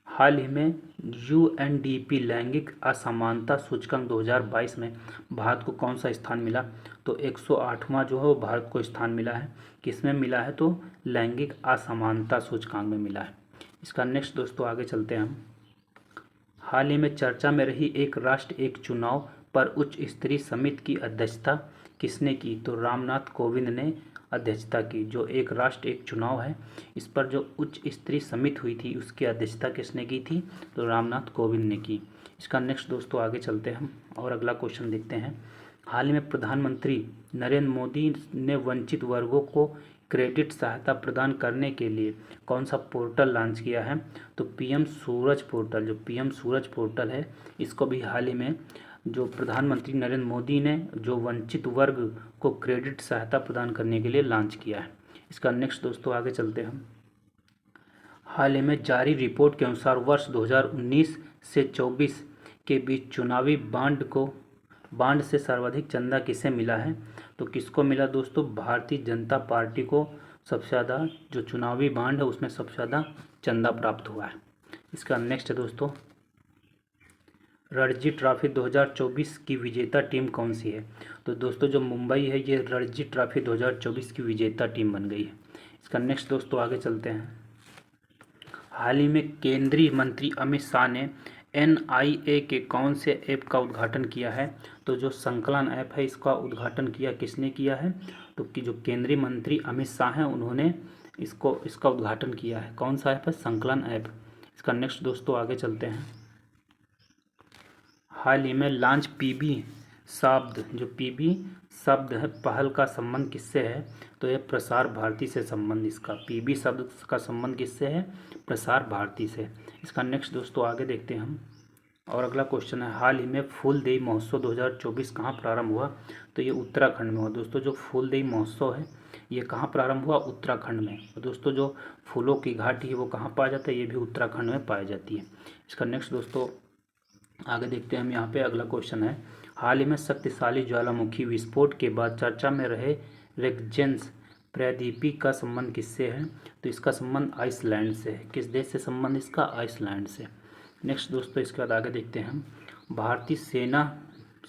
हाल ही में यूएनडीपी लैंगिक असमानता सूचकांक 2022 में भारत को कौन सा स्थान मिला? तो 108वां जो है वो भारत को स्थान मिला है। किसमें मिला है? तो लैंगिक असमानता सूचकांक में मिला है। इसका नेक्स्ट दोस्तों आगे चलते हैं हम। हाल ही में चर्चा में रही एक राष्ट्र एक चुनाव पर उच्च स्तरीय समिति की अध्यक्षता किसने की? तो रामनाथ कोविंद ने अध्यक्षता की। जो एक राष्ट्र एक चुनाव है इस पर जो उच्च स्तरीय समिति हुई थी उसकी अध्यक्षता किसने की थी? तो रामनाथ कोविंद ने की। इसका नेक्स्ट दोस्तों आगे चलते हैं हम और अगला क्वेश्चन देखते हैं। हाल ही में प्रधानमंत्री नरेंद्र मोदी ने वंचित वर्गों को क्रेडिट सहायता प्रदान करने के लिए कौन सा पोर्टल लॉन्च किया है? तो पीएम सूरज पोर्टल। जो पीएम सूरज पोर्टल है इसको भी हाल ही में जो प्रधानमंत्री नरेंद्र मोदी ने जो वंचित वर्ग को क्रेडिट सहायता प्रदान करने के लिए लॉन्च किया है। इसका नेक्स्ट दोस्तों आगे चलते हैं हम। हाल ही में जारी रिपोर्ट के अनुसार वर्ष 2019 से 24 के बीच चुनावी बांड से सर्वाधिक चंदा किसे मिला है? तो किसको मिला दोस्तों? भारतीय जनता पार्टी को सबसे ज़्यादा जो चुनावी बांड है उसमें सबसे ज़्यादा चंदा प्राप्त हुआ है। इसका नेक्स्ट है दोस्तों, रणजी ट्रॉफी 2024 की विजेता टीम कौन सी है? तो दोस्तों जो मुंबई है ये रणजी ट्रॉफी 2024 की विजेता टीम बन गई है। इसका नेक्स्ट दोस्तों आगे चलते हैं। हाल ही में केंद्रीय मंत्री अमित शाह ने एनआईए के कौन से ऐप का उद्घाटन किया है? तो जो संकलन ऐप है इसका उद्घाटन किसने किया है? तो कि जो केंद्रीय मंत्री अमित शाह हैं उन्होंने इसका उद्घाटन किया है। कौन सा ऐप है? संकलन ऐप। इसका नेक्स्ट दोस्तों आगे चलते हैं। हाल ही में लॉन्च पीबी शब्द, जो पीबी शब्द है पहल का संबंध किससे है? तो यह प्रसार भारती से संबंध, इसका पीबी शब्द का संबंध किससे है? प्रसार भारती से। इसका नेक्स्ट दोस्तों आगे देखते हैं हम और अगला क्वेश्चन है। हाल ही में फूलदेई महोत्सव 2024 कहाँ प्रारंभ हुआ? तो ये उत्तराखंड में हुआ। दोस्तों जो फूलदेई महोत्सव है ये कहाँ प्रारंभ हुआ? उत्तराखंड में। और दोस्तों जो फूलों की घाटी है वो कहाँ पाया जाता है? ये भी उत्तराखंड में पाई जाती है। इसका नेक्स्ट दोस्तों आगे देखते हैं हम। यहाँ पे अगला क्वेश्चन है। हाल ही में शक्तिशाली ज्वालामुखी विस्फोट के बाद चर्चा में रहे रेक्जेंस प्रायद्वीपी का संबंध किससे है? तो इसका संबंध आइसलैंड से है। किस देश से संबंध इसका? आइसलैंड से। नेक्स्ट दोस्तों इसके बाद आगे देखते हैं हम। भारतीय सेना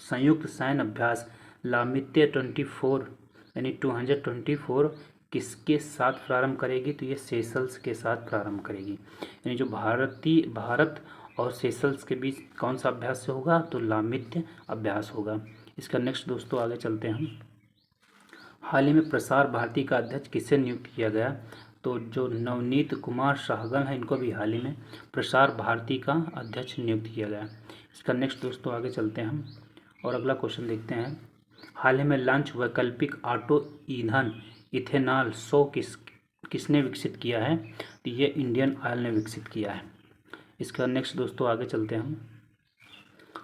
संयुक्त सैन्य अभ्यास लामित्य 24 यानी 224 किसके साथ प्रारंभ करेगी? तो ये सेशल्स के साथ प्रारंभ करेगी। यानी जो भारत और सेशल्स के बीच कौन सा अभ्यास से होगा? तो लामित्य अभ्यास होगा। इसका नेक्स्ट दोस्तों आगे चलते हैं हम। हाल ही में प्रसार भारती का अध्यक्ष किसे नियुक्त किया गया? तो जो नवनीत कुमार सहगल हैं इनको भी हाल ही में प्रसार भारती का अध्यक्ष नियुक्त किया गया। इसका नेक्स्ट दोस्तों आगे चलते हैं हम और अगला क्वेश्चन देखते हैं। हाल ही में लॉन्च वैकल्पिक ऑटो ईंधन इथेनॉल 100 किसने विकसित किया है? तो ये इंडियन ऑयल ने विकसित किया है। इसका नेक्स्ट दोस्तों आगे चलते हैं हम।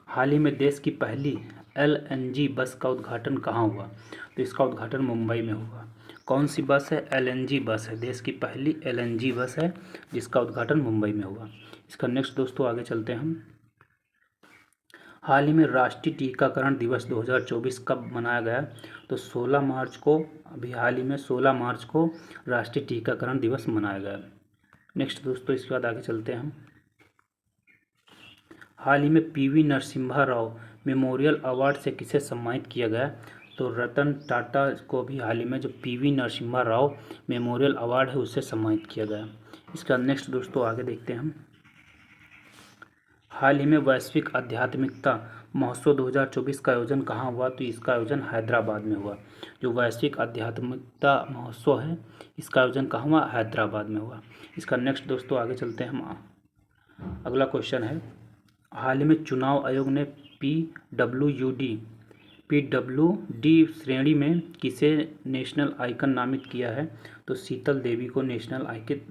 हाल ही में देश की पहली एलएनजी बस का उद्घाटन कहाँ हुआ? तो इसका उद्घाटन मुंबई में हुआ। कौन सी बस है? एलएनजी बस है। देश की पहली एलएनजी बस है जिसका उद्घाटन मुंबई में हुआ। इसका नेक्स्ट दोस्तों आगे चलते हैं हम। हाल ही में राष्ट्रीय टीकाकरण दिवस 2024 कब मनाया गया? तो 16 मार्च को, अभी हाल ही में 16 मार्च को राष्ट्रीय टीकाकरण दिवस मनाया गया। नेक्स्ट दोस्तों इसके बाद आगे चलते हैं हम। हाल ही में PV Narasimha Rao memorial award से किसे सम्मानित किया गया? तो रतन टाटा को भी हाल ही में जो PV Narasimha Rao memorial award है उससे सम्मानित किया गया। इसका नेक्स्ट दोस्तों आगे देखते हैं हम। हाल ही में वैश्विक आध्यात्मिकता महोत्सव 2024 का आयोजन कहाँ हुआ? तो इसका आयोजन हैदराबाद में हुआ। जो वैश्विक आध्यात्मिकता महोत्सव है इसका आयोजन कहाँ हुआ? हैदराबाद में हुआ। इसका नेक्स्ट दोस्तों आगे चलते हैं हम। अगला क्वेश्चन है। हाल ही में चुनाव आयोग ने पीडब्ल्यूडी श्रेणी में किसे नेशनल आइकन नामित किया है? तो शीतल देवी को नेशनल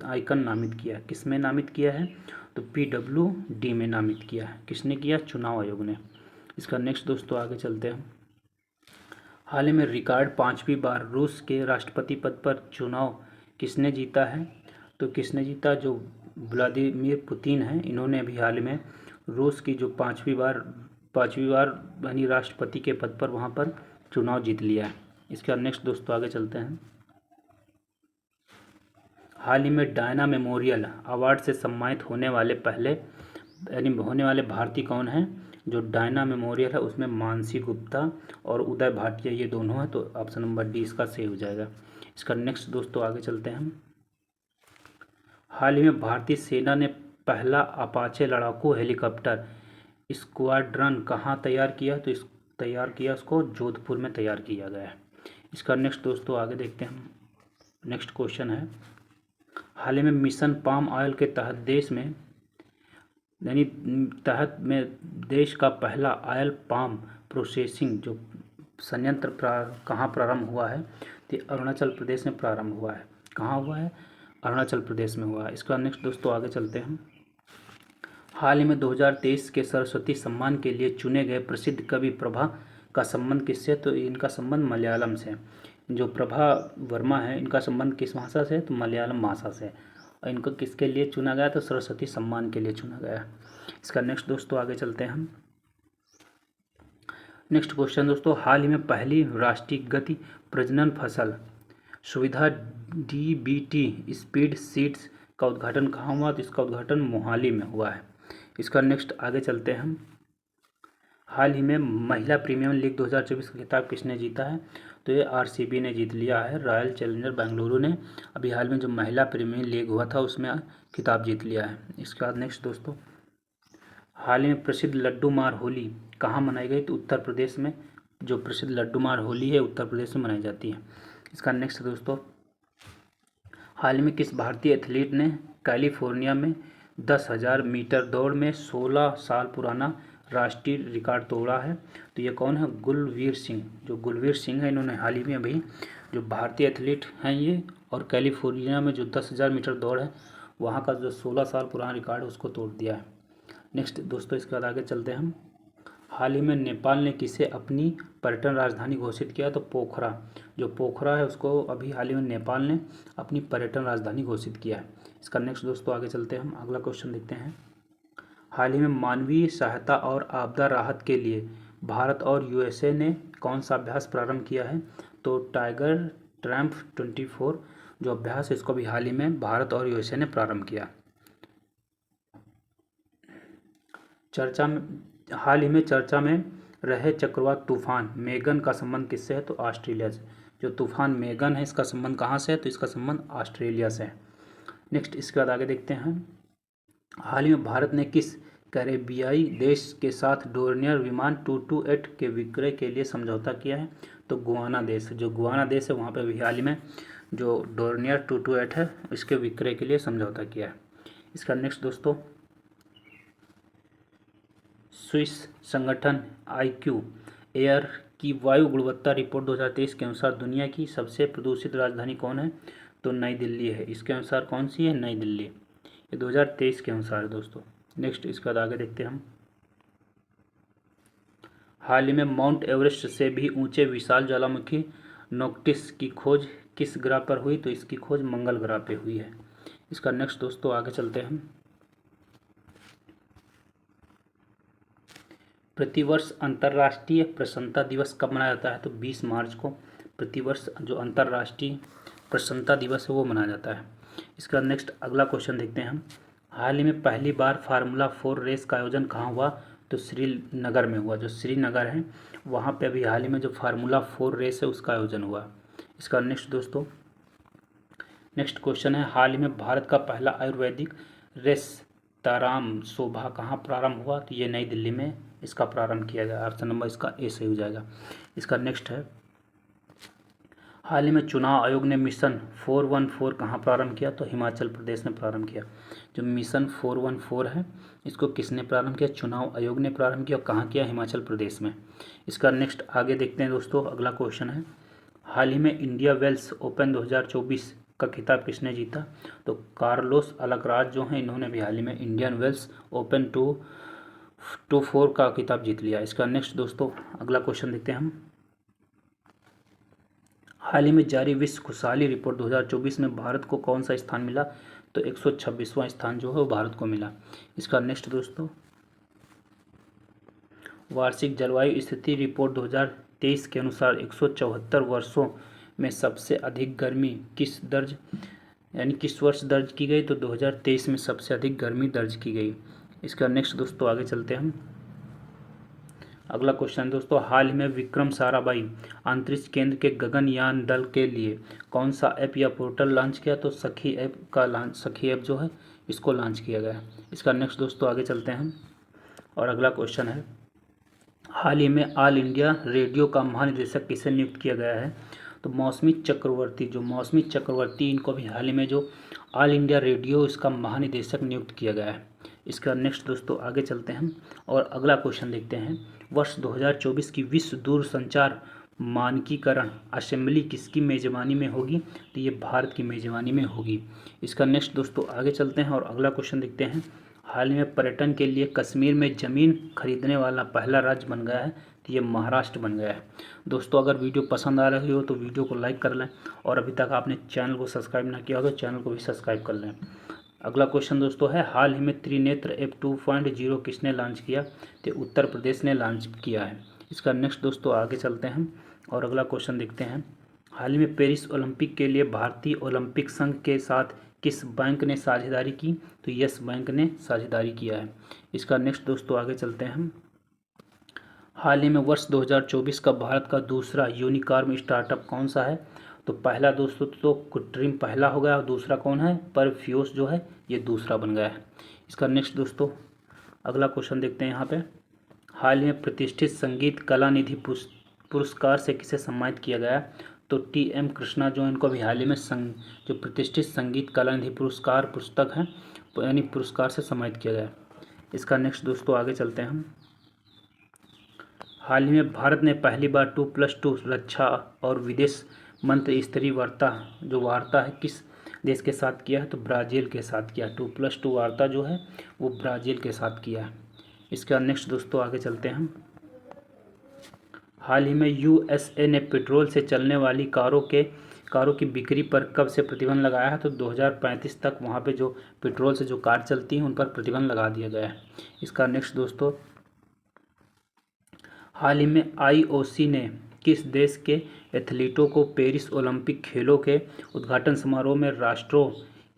आइकन नामित किया है। किस में नामित किया है? तो पीडब्ल्यूडी में नामित किया है। किसने किया? चुनाव आयोग ने। इसका नेक्स्ट दोस्तों आगे चलते हैं। हाल ही में रिकॉर्ड 5वीं बार रूस के राष्ट्रपति पद पर चुनाव किसने जीता है? तो किसने जीता? जो व्लादिमीर पुतिन हैं, इन्होंने अभी हाल में रूस की जो 5वीं बार यानी राष्ट्रपति के पद पर वहाँ पर चुनाव जीत लिया है। इसके बाद नेक्स्ट दोस्तों आगे चलते हैं। हाल ही में डायना मेमोरियल अवार्ड से सम्मानित होने वाले भारतीय कौन हैं? जो डायना मेमोरियल है उसमें मानसी गुप्ता और उदय भाटिया ये दोनों हैं, तो ऑप्शन नंबर डी इसका सही हो जाएगा। इसका नेक्स्ट दोस्तों आगे चलते हैं। हाल ही में भारतीय सेना ने पहला अपाचे लड़ाकू हेलीकॉप्टर स्क्वाड्रन कहाँ तैयार किया? तो उसको जोधपुर में तैयार किया गया है। इसका नेक्स्ट दोस्तों आगे देखते हैं। नेक्स्ट क्वेश्चन है, हाल ही में मिशन पाम ऑयल के तहत देश का पहला ऑयल पाम प्रोसेसिंग जो संयंत्र कहाँ प्रारंभ हुआ है? तो अरुणाचल प्रदेश में प्रारंभ हुआ है। कहाँ हुआ है? अरुणाचल प्रदेश में हुआ है। इसका नेक्स्ट दोस्तों आगे चलते हैं। हाल ही में 2023 के सरस्वती सम्मान के लिए चुने गए प्रसिद्ध कवि प्रभा का संबंध किससे? तो इनका संबंध मलयालम से। जो प्रभा वर्मा है इनका संबंध किस भाषा से? तो मलयालम भाषा से। और इनको किसके लिए चुना गया? तो सरस्वती सम्मान के लिए चुना गया। इसका नेक्स्ट दोस्तों आगे चलते हैं हम। नेक्स्ट क्वेश्चन दोस्तों, हाल ही में पहली राष्ट्रीय गति प्रजनन फसल सुविधा DBT स्पीड सीड्स का उद्घाटन कहाँ हुआ? तो इसका उद्घाटन मोहाली में हुआ है। इसका नेक्स्ट आगे चलते हैं हम। हाल ही में महिला प्रीमियर लीग 2024 का खिताब किसने जीता है? तो ये RCB ने जीत लिया है। रॉयल चैलेंजर बेंगलुरु ने अभी हाल में जो महिला प्रीमियर लीग हुआ था उसमें खिताब जीत लिया है। इसके बाद नेक्स्ट दोस्तों, हाल ही में प्रसिद्ध लड्डू मार होली कहाँ मनाई गई? तो उत्तर प्रदेश में जो प्रसिद्ध लड्डू मार होली है उत्तर प्रदेश में मनाई जाती है। इसका नेक्स्ट दोस्तों, हाल ही में किस भारतीय एथलीट ने कैलिफोर्निया में 10,000 मीटर दौड़ में 16 साल पुराना राष्ट्रीय रिकॉर्ड तोड़ा है? तो ये कौन है? गुलवीर सिंह। जो गुलवीर सिंह है इन्होंने हाल ही में अभी जो भारतीय एथलीट हैं ये, और कैलिफोर्निया में जो 10,000 मीटर दौड़ है वहाँ का जो 16 साल पुराना रिकॉर्ड उसको तोड़ दिया है। नेक्स्ट दोस्तों इसके बाद आगे चलते हैं हम। हाल ही में नेपाल ने किसे अपनी पर्यटन राजधानी घोषित किया? तो पोखरा। जो पोखरा है उसको अभी हाल ही में नेपाल ने अपनी पर्यटन राजधानी घोषित किया है। इसका नेक्स्ट दोस्तों आगे चलते हैं हम। अगला क्वेश्चन देखते हैं। हाल ही में मानवीय सहायता और आपदा राहत के लिए भारत और USA ने कौन सा अभ्यास प्रारंभ किया है? तो टाइगर ट्रैम्प 24 जो अभ्यास है इसको भी हाल ही में भारत और USA ने प्रारंभ किया। हाल ही में चर्चा में रहे चक्रवात तूफान मेगन का संबंध किससे है? तो ऑस्ट्रेलिया से। जो तूफान मेगन है इसका संबंध कहाँ से है? तो इसका संबंध ऑस्ट्रेलिया से है। नेक्स्ट इसके बाद आगे देखते हैं। हाल ही में भारत ने किस कैरेबियाई देश के साथ डोर्नियर विमान 228 के विक्रय के लिए समझौता किया है? तो गुआना देश। जो गुआना देश है वहाँ पर भी हाल ही में जो डोर्नियर 228 है इसके विक्रय के लिए समझौता किया है। इसका नेक्स्ट दोस्तों, स्विस संगठन IQ एयर की वायु गुणवत्ता रिपोर्ट 2023 के अनुसार दुनिया की सबसे प्रदूषित राजधानी कौन है? तो नई दिल्ली है। इसके अनुसार कौन सी है? नई दिल्ली। ये 2023 के अनुसार है दोस्तों। नेक्स्ट इसके बाद आगे देखते हैं हम। हाल ही में माउंट एवरेस्ट से भी ऊंचे विशाल ज्वालामुखी नोक्टिस की खोज किस ग्रह पर हुई? तो इसकी खोज मंगल ग्रह पे हुई है। इसका नेक्स्ट दोस्तों आगे चलते हैं हम। प्रतिवर्ष अंतर्राष्ट्रीय प्रसन्नता दिवस कब मनाया जाता है? तो 20 मार्च को प्रतिवर्ष जो अंतर्राष्ट्रीय प्रसन्नता दिवस है वो मनाया जाता है। इसका नेक्स्ट अगला क्वेश्चन देखते हैं हम। हाल ही में पहली बार फार्मूला 4 रेस का आयोजन कहाँ हुआ? तो श्रीनगर में हुआ। जो श्रीनगर है वहाँ पे अभी हाल ही में जो फार्मूला 4 रेस है उसका आयोजन हुआ। इसका नेक्स्ट दोस्तों नेक्स्ट क्वेश्चन है, हाल ही में भारत का पहला आयुर्वेदिक रेस्ताराम शोभा कहाँ प्रारंभ हुआ? तो ये नई दिल्ली में इसका प्रारंभ किया गया। ऑप्शन नंबर इसका ए सही हो जाएगा। इसका नेक्स्ट है, हाल ही में चुनाव आयोग ने मिशन 414 कहाँ प्रारंभ किया? तो हिमाचल प्रदेश में प्रारंभ किया। जो मिशन 414 है इसको किसने प्रारंभ किया? चुनाव आयोग ने प्रारंभ किया। और कहाँ किया? हिमाचल प्रदेश में। इसका नेक्स्ट आगे देखते हैं दोस्तों। अगला क्वेश्चन है, हाल ही में इंडिया वेल्स ओपन 2024 का खिताब किसने जीता? तो कार्लोस अलकराज जो हैं इन्होंने भी हाल ही में इंडियन वेल्स ओपन 224 का खिताब जीत लिया। इसका नेक्स्ट दोस्तों अगला क्वेश्चन देखते हैं हम। हाल ही में जारी विश्व खुशहाली रिपोर्ट 2024 में भारत को कौन सा स्थान मिला? तो 126वां स्थान जो है वो भारत को मिला। इसका नेक्स्ट दोस्तों, वार्षिक जलवायु स्थिति रिपोर्ट 2023 के अनुसार 174 वर्षों में सबसे अधिक गर्मी किस वर्ष दर्ज की गई? तो 2023 में सबसे अधिक गर्मी दर्ज की गई। इसका नेक्स्ट दोस्तों आगे चलते हैं हम। अगला क्वेश्चन दोस्तों, हाल ही में विक्रम साराभाई अंतरिक्ष केंद्र के गगनयान दल के लिए कौन सा ऐप या पोर्टल लॉन्च किया? तो सखी ऐप जो है इसको लॉन्च किया गया। इसका नेक्स्ट दोस्तों आगे चलते हैं और अगला क्वेश्चन है, हाल ही में ऑल इंडिया रेडियो का महानिदेशक किसे नियुक्त किया गया है? तो मौसमी चक्रवर्ती इनको भी हाल ही में जो ऑल इंडिया रेडियो इसका महानिदेशक नियुक्त किया गया है। इसका नेक्स्ट दोस्तों आगे चलते हैं और अगला क्वेश्चन देखते हैं, वर्ष 2024 की विश्व दूरसंचार मानकीकरण असेंबली किसकी मेजबानी में होगी? तो ये भारत की मेजबानी में होगी। इसका नेक्स्ट दोस्तों आगे चलते हैं और अगला क्वेश्चन देखते हैं, हाल ही में पर्यटन के लिए कश्मीर में ज़मीन खरीदने वाला पहला राज्य बन गया है, तो ये महाराष्ट्र बन गया है। दोस्तों अगर वीडियो पसंद आ रही हो तो वीडियो को लाइक कर लें और अभी तक आपने चैनल को सब्सक्राइब ना किया हो तो चैनल को भी सब्सक्राइब कर लें। अगला क्वेश्चन दोस्तों है, हाल ही में त्रिनेत्र ऐप 2.0 किसने लॉन्च किया? तो उत्तर प्रदेश ने लॉन्च किया है। इसका नेक्स्ट दोस्तों आगे चलते हैं और अगला क्वेश्चन देखते हैं, हाल ही में पेरिस ओलंपिक के लिए भारतीय ओलंपिक संघ के साथ किस बैंक ने साझेदारी की? तो यस बैंक ने साझेदारी किया है। इसका नेक्स्ट दोस्तों आगे चलते हैं हम, हाल ही में वर्ष 2024 का भारत का दूसरा यूनिकॉर्न स्टार्टअप कौन सा है? तो पहला दोस्तों तो कुट्रीम पहला हो गया और दूसरा कौन है? परफ्यूज जो है ये दूसरा बन गया है। इसका नेक्स्ट दोस्तों अगला क्वेश्चन देखते हैं यहाँ पे, हाल ही में प्रतिष्ठित संगीत कला निधि पुरस्कार से किसे सम्मानित किया गया? तो टी.एम. कृष्णा जो इनको भी हाल ही में जो प्रतिष्ठित संगीत कला निधि पुरस्कार पुस्तक है यानी पुरस्कार से सम्मानित किया गया। इसका नेक्स्ट दोस्तों आगे चलते हैं हम, हाल ही में भारत ने पहली बार 2+2 रक्षा और विदेश मंत्री स्तरीय वार्ता है किस देश के साथ किया है? तो ब्राज़ील के साथ किया। 2+2 वार्ता जो है वो ब्राज़ील के साथ किया है। इसका नेक्स्ट दोस्तों आगे चलते हैं हम, हाल ही में यूएसए ने पेट्रोल से चलने वाली कारों की बिक्री पर कब से प्रतिबंध लगाया है? तो 2035 तक वहाँ पे जो पेट्रोल से जो कार चलती हैं उन पर प्रतिबंध लगा दिया गया है। इसका नेक्स्ट दोस्तों, हाल ही में आईओसी ने किस देश के एथलीटों को पेरिस ओलंपिक खेलों के उद्घाटन समारोह में राष्ट्रों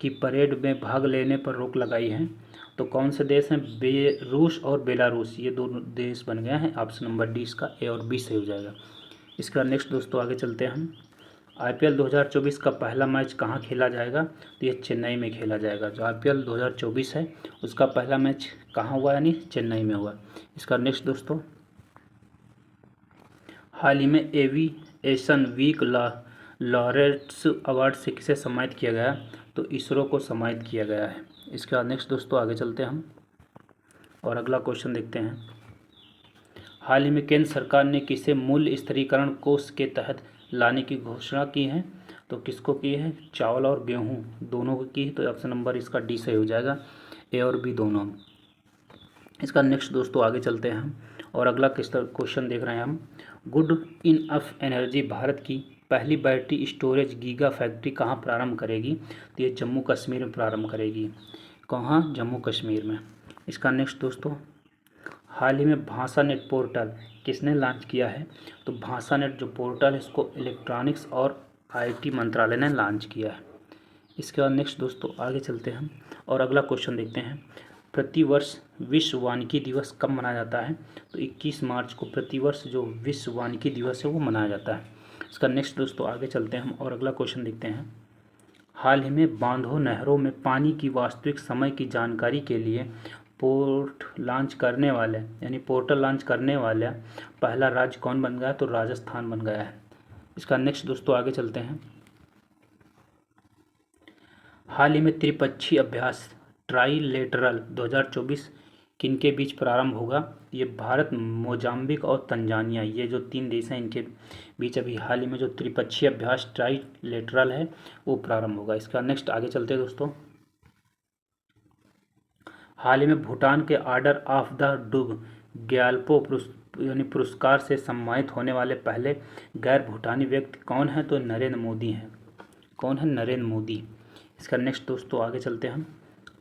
की परेड में भाग लेने पर रोक लगाई है? तो कौन से देश हैं? रूस और बेलारूस, ये दोनों देश बन गए हैं। ऑप्शन नंबर डी इसका ए और बी सही हो जाएगा। इसका नेक्स्ट दोस्तों आगे चलते हैं हम, आईपीएल 2024 का पहला मैच कहाँ खेला जाएगा? तो ये चेन्नई में खेला जाएगा। जो आईपीएल 2024 है उसका पहला मैच कहाँ हुआ? यानी चेन्नई में हुआ। इसका नेक्स्ट दोस्तों, हाल ही में एविएशन वीक लॉरेट्स अवार्ड से किसे सम्मानित किया गया? तो इसरो को सम्मानित किया गया है। इसके बाद नेक्स्ट दोस्तों आगे चलते हैं हम और अगला क्वेश्चन देखते हैं, हाल ही में केंद्र सरकार ने किसे मूल्य स्थिरीकरण कोष के तहत लाने की घोषणा की है? तो किसको की है? चावल और गेहूं दोनों को की है। तो ऑप्शन नंबर इसका डी सही हो जाएगा, ए और बी दोनों। इसका नेक्स्ट दोस्तों आगे चलते हैं हम और अगला क्वेश्चन देख रहे हैं हम, गुड इनफ एनर्जी भारत की पहली बैटरी स्टोरेज गीगा फैक्ट्री कहाँ प्रारंभ करेगी? तो ये जम्मू कश्मीर में प्रारंभ करेगी। कहाँ? जम्मू कश्मीर में। इसका नेक्स्ट दोस्तों, हाल ही में भाषानेट पोर्टल किसने लॉन्च किया है? तो भाषानेट जो पोर्टल है इसको इलेक्ट्रॉनिक्स और आईटी मंत्रालय ने लॉन्च किया है। इसके बाद नेक्स्ट दोस्तों आगे चलते हैं और अगला क्वेश्चन देखते हैं, प्रतिवर्ष विश्व वानिकी दिवस कब मनाया जाता है? तो 21 मार्च को प्रतिवर्ष जो विश्व वानिकी दिवस है वो मनाया जाता है। इसका नेक्स्ट दोस्तों आगे चलते हैं हम और अगला क्वेश्चन देखते हैं, हाल ही में बांधों नहरों में पानी की वास्तविक समय की जानकारी के लिए पोर्टल लॉन्च करने वाला पहला राज्य कौन बन गया? तो राजस्थान बन गया है। इसका नेक्स्ट दोस्तों आगे चलते हैं, हाल ही में त्रिपक्षीय अभ्यास ट्राइलेटरल 2024 किनके बीच प्रारंभ होगा? ये भारत, मोजाम्बिक और तंजानिया, ये जो 3 देश हैं इनके बीच अभी हाल ही में जो त्रिपक्षीय अभ्यास ट्राइलेटरल है वो प्रारंभ होगा। इसका नेक्स्ट आगे चलते हैं दोस्तों, हाल ही में भूटान के ऑर्डर ऑफ द डुग ग्याल्पो यानी पुरस्कार से सम्मानित होने वाले पहले गैर भूटानी व्यक्ति कौन है? तो नरेंद्र मोदी हैं। कौन है? नरेंद्र मोदी। इसका नेक्स्ट दोस्तों आगे चलते हैं हम।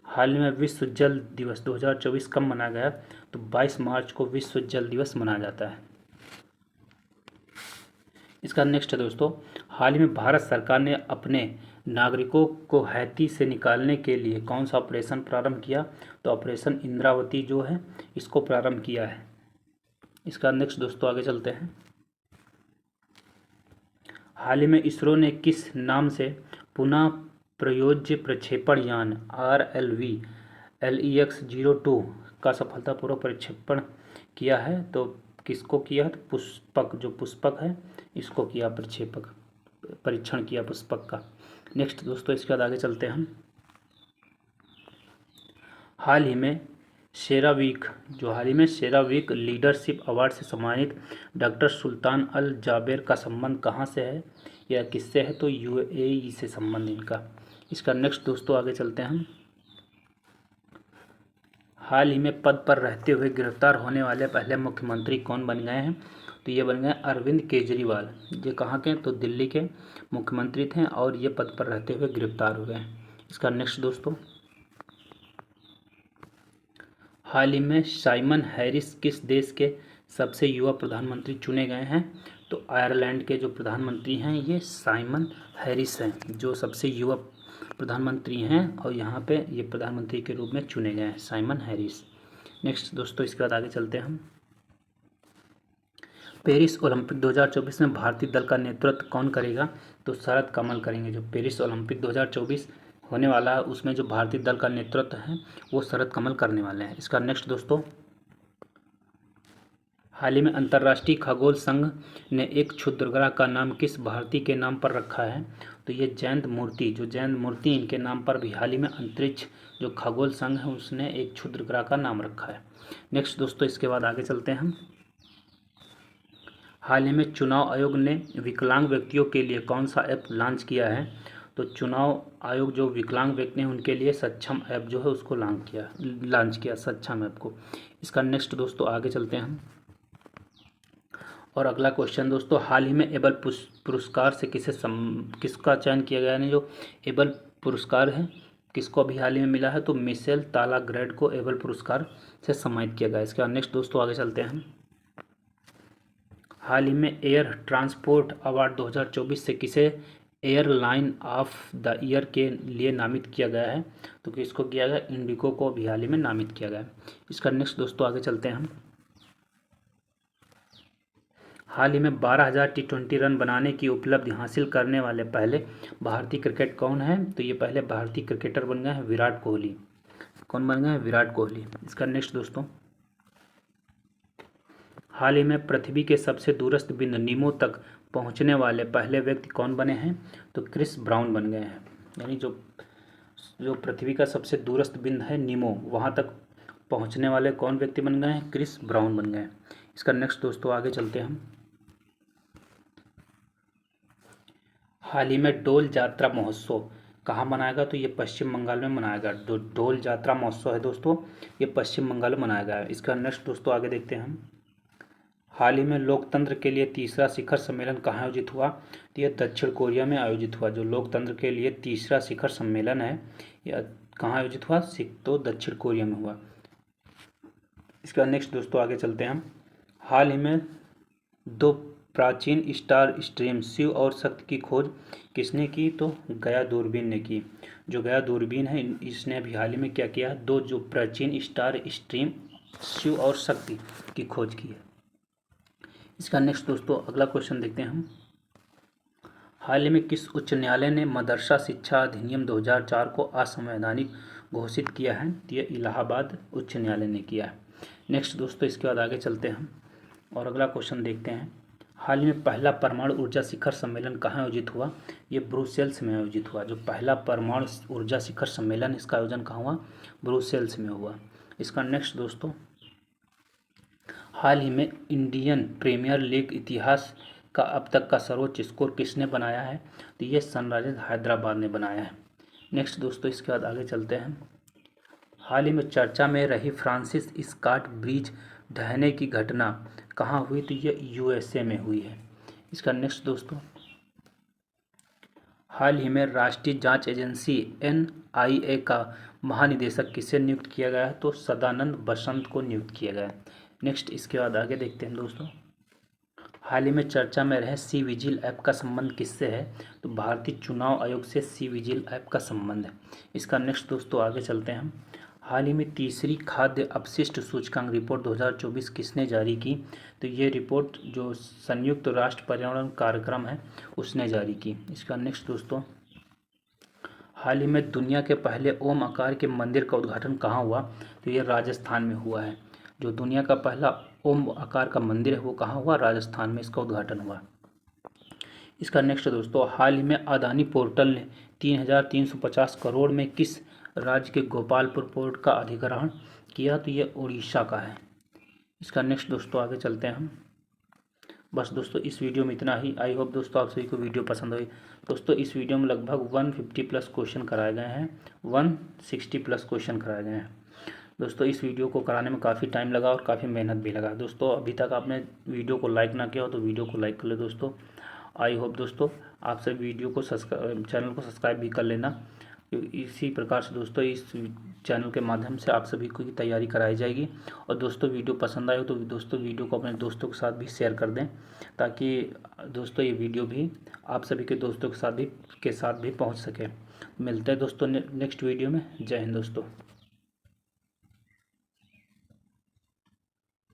हाल ही में विश्व जल दिवस 2024 कब मनाया गया? तो 22 मार्च को विश्व जल दिवस मनाया जाता है। इसका नेक्स्ट है दोस्तों, हाल ही में भारत सरकार ने अपने नागरिकों को हैती से निकालने के लिए कौन सा ऑपरेशन प्रारंभ किया? तो ऑपरेशन इंद्रावती जो है इसको प्रारंभ किया है। इसका नेक्स्ट दोस्तों आगे चलते हैं। हाल ही में इसरो ने किस नाम से पुनः प्रयोज्य प्रक्षेपण यान RLV LEX-02 का सफलतापूर्वक प्रक्षेपण किया है? तो किसको किया है? तो पुष्पक, जो पुष्पक है इसको किया परीक्षण किया पुष्पक का। नेक्स्ट दोस्तों इसके बाद आगे चलते हैं हम। हाल ही में सेरावीक लीडरशिप अवार्ड से सम्मानित डॉक्टर सुल्तान अल जाबेर का संबंध कहाँ से है या किससे है? तो UAE से संबंध इनका। इसका नेक्स्ट दोस्तों आगे चलते हैं हम। हाल ही में पद पर रहते हुए गिरफ्तार होने वाले पहले मुख्यमंत्री कौन बन गए हैं? तो ये बन गए अरविंद केजरीवाल। ये कहाँ के? तो दिल्ली के मुख्यमंत्री थे और ये पद पर रहते हुए गिरफ्तार हो गए। इसका नेक्स्ट दोस्तों, हाल ही में साइमन हैरिस किस देश के सबसे युवा प्रधानमंत्री चुने गए हैं? तो आयरलैंड के जो प्रधानमंत्री हैं ये साइमन हैरिस हैं, जो सबसे युवा प्रधानमंत्री हैं और यहाँ पे ये प्रधानमंत्री के रूप में चुने गए हैं, साइमन हैरिस। नेक्स्ट दोस्तों इसके बाद आगे चलते हैं हम। पेरिस ओलंपिक 2024 में भारतीय दल का नेतृत्व कौन करेगा? तो शरद कमल करेंगे। जो पेरिस ओलंपिक 2024 होने वाला है उसमें जो भारतीय दल का नेतृत्व है वो शरद कमल करने वाले हैं। इसका नेक्स्ट दोस्तों, हाल ही में अंतर्राष्ट्रीय खगोल संघ ने एक क्षुद्रग्रह का नाम किस भारतीय के नाम पर रखा है? तो ये जयंत मूर्ति इनके नाम पर भी हाल ही में अंतरिक्ष जो खगोल संघ है उसने एक क्षुद्रग्रह का नाम रखा है। नेक्स्ट दोस्तों इसके बाद आगे चलते हैं हम। हाल ही में चुनाव आयोग ने विकलांग व्यक्तियों के लिए कौन सा ऐप लॉन्च किया है? तो चुनाव आयोग जो विकलांग व्यक्ति हैं उनके लिए सक्षम ऐप जो है उसको लॉन्च किया सक्षम ऐप को। इसका नेक्स्ट दोस्तों आगे चलते हैं हम। और अगला क्वेश्चन दोस्तों, हाल ही में एबल पुरस्कार से किसका चयन किया गया है? जो एबल पुरस्कार है किसको अभी हाल ही में मिला है? तो मिशेल तालाग्रेड को एबल पुरस्कार से सम्मानित किया गया। इसके बाद नेक्स्ट दोस्तों आगे चलते हैं। हाल ही में एयर ट्रांसपोर्ट अवार्ड 2024 से किसे एयरलाइन ऑफ द ईयर के लिए नामित किया गया है? तो किसको किया गया? इंडिगो को भी हाल ही में नामित किया गया है। इसका नेक्स्ट दोस्तों आगे चलते हैं हम। हाल ही में 12,000 T20 रन बनाने की उपलब्धि हासिल करने वाले पहले भारतीय क्रिकेट कौन है? तो ये पहले भारतीय क्रिकेटर बन गए हैं विराट कोहली। कौन बन गए हैं? विराट कोहली। इसका नेक्स्ट दोस्तों, हाल ही में पृथ्वी के सबसे दूरस्थ बिंदु नीमो तक पहुंचने वाले पहले व्यक्ति कौन बने हैं? तो क्रिस ब्राउन बन गए हैं। यानी जो पृथ्वी का सबसे दूरस्थ बिंदु है नीमो वहाँ तक पहुंचने वाले कौन व्यक्ति बन गए हैं? क्रिस ब्राउन बन गए हैं। इसका नेक्स्ट दोस्तों आगे चलते हैं हम। हाल ही में डोल जात्रा महोत्सव कहाँ मनाएगा? तो ये पश्चिम बंगाल में मनाएगा। जो डोल जात्रा महोत्सव है दोस्तों ये पश्चिम बंगाल में मनाया गया है। इसका नेक्स्ट दोस्तों आगे देखते हैं हम। हाल ही में लोकतंत्र के लिए तीसरा शिखर सम्मेलन कहाँ आयोजित हुआ? तो यह दक्षिण कोरिया में आयोजित हुआ। जो लोकतंत्र के लिए तीसरा शिखर सम्मेलन है यह कहाँ आयोजित हुआ? तो दक्षिण कोरिया में हुआ। इसका नेक्स्ट दोस्तों आगे चलते हैं हम। हाल ही में दो प्राचीन स्टार स्ट्रीम शिव और शक्ति की खोज किसने की? तो गया दूरबीन ने की। जो गया दूरबीन है इसने अभी हाल ही में क्या किया? दो जो प्राचीन स्टार स्ट्रीम शिव और शक्ति की खोज की है। इसका नेक्स्ट दोस्तों अगला क्वेश्चन देखते हैं हम। हाल ही में किस उच्च न्यायालय ने मदरसा शिक्षा अधिनियम 2004 को असंवैधानिक घोषित किया है? ये इलाहाबाद उच्च न्यायालय ने किया है। नेक्स्ट दोस्तों इसके बाद आगे चलते हैं हम और अगला क्वेश्चन देखते हैं। हाल ही में पहला परमाणु ऊर्जा शिखर सम्मेलन कहाँ आयोजित हुआ? ये ब्रुसेल्स में आयोजित हुआ। जो पहला परमाणु ऊर्जा शिखर सम्मेलन इसका आयोजन कहाँ हुआ? ब्रुसेल्स में हुआ। इसका नेक्स्ट दोस्तों, हाल ही में इंडियन प्रीमियर लीग इतिहास का अब तक का सर्वोच्च स्कोर किसने बनाया है? तो ये सनराइजर्स हैदराबाद ने बनाया है। नेक्स्ट दोस्तों इसके बाद आगे चलते हैं। हाल ही में चर्चा में रही फ्रांसिस स्कॉट ब्रिज ढहने की घटना कहाँ हुई, तो ये यूएसए में हुई है। इसका नेक्स्ट दोस्तों, हाल ही में राष्ट्रीय जांच एजेंसी एनआईए का महानिदेशक किसे नियुक्त किया गया है, तो सदानंद बसंत को नियुक्त किया गया है। नेक्स्ट इसके बाद आगे देखते हैं दोस्तों, हाल ही में चर्चा में रहे सी विजिल ऐप का संबंध किससे है, तो भारतीय चुनाव आयोग से सी विजिल ऐप का संबंध है। इसका नेक्स्ट दोस्तों आगे चलते हैं हम, हाल ही में तीसरी खाद्य अपशिष्ट सूचकांक रिपोर्ट 2024 किसने जारी की, तो ये रिपोर्ट जो संयुक्त राष्ट्र पर्यावरण कार्यक्रम है उसने जारी की। इसका नेक्स्ट दोस्तों, हाल ही में दुनिया के पहले ओम आकार के मंदिर का उद्घाटन कहाँ हुआ, तो ये राजस्थान में हुआ है। जो दुनिया का पहला ओम आकार का मंदिर है वो कहाँ हुआ, राजस्थान में इसका उद्घाटन हुआ। इसका नेक्स्ट दोस्तों, हाल ही में अदानी पोर्टल ने 3,350 करोड़ में किस राज्य के गोपालपुर पोर्ट का अधिग्रहण किया, तो ये उड़ीसा का है। इसका नेक्स्ट दोस्तों आगे चलते हैं हम। बस दोस्तों इस वीडियो में इतना ही। आई होप दोस्तों आप सभी को वीडियो पसंद आई। दोस्तों इस वीडियो में लगभग 150 प्लस क्वेश्चन कराए गए हैं, 160 प्लस क्वेश्चन कराए गए हैं। दोस्तों इस वीडियो को कराने में काफ़ी टाइम लगा और काफ़ी मेहनत भी लगा। दोस्तों अभी तक आपने वीडियो को लाइक ना किया हो तो वीडियो को लाइक कर ले दोस्तों। आई होप दोस्तों आप सब वीडियो को चैनल को सब्सक्राइब भी कर लेना। इसी प्रकार से दोस्तों इस चैनल के माध्यम से आप सभी को की तैयारी कराई जाएगी। और दोस्तों वीडियो पसंद आए तो दोस्तों वीडियो को अपने दोस्तों के साथ भी शेयर कर दें, ताकि दोस्तों ये वीडियो भी आप सभी के दोस्तों के साथ भी पहुंच सके। मिलते हैं दोस्तों नेक्स्ट वीडियो में। जय हिंद दोस्तों।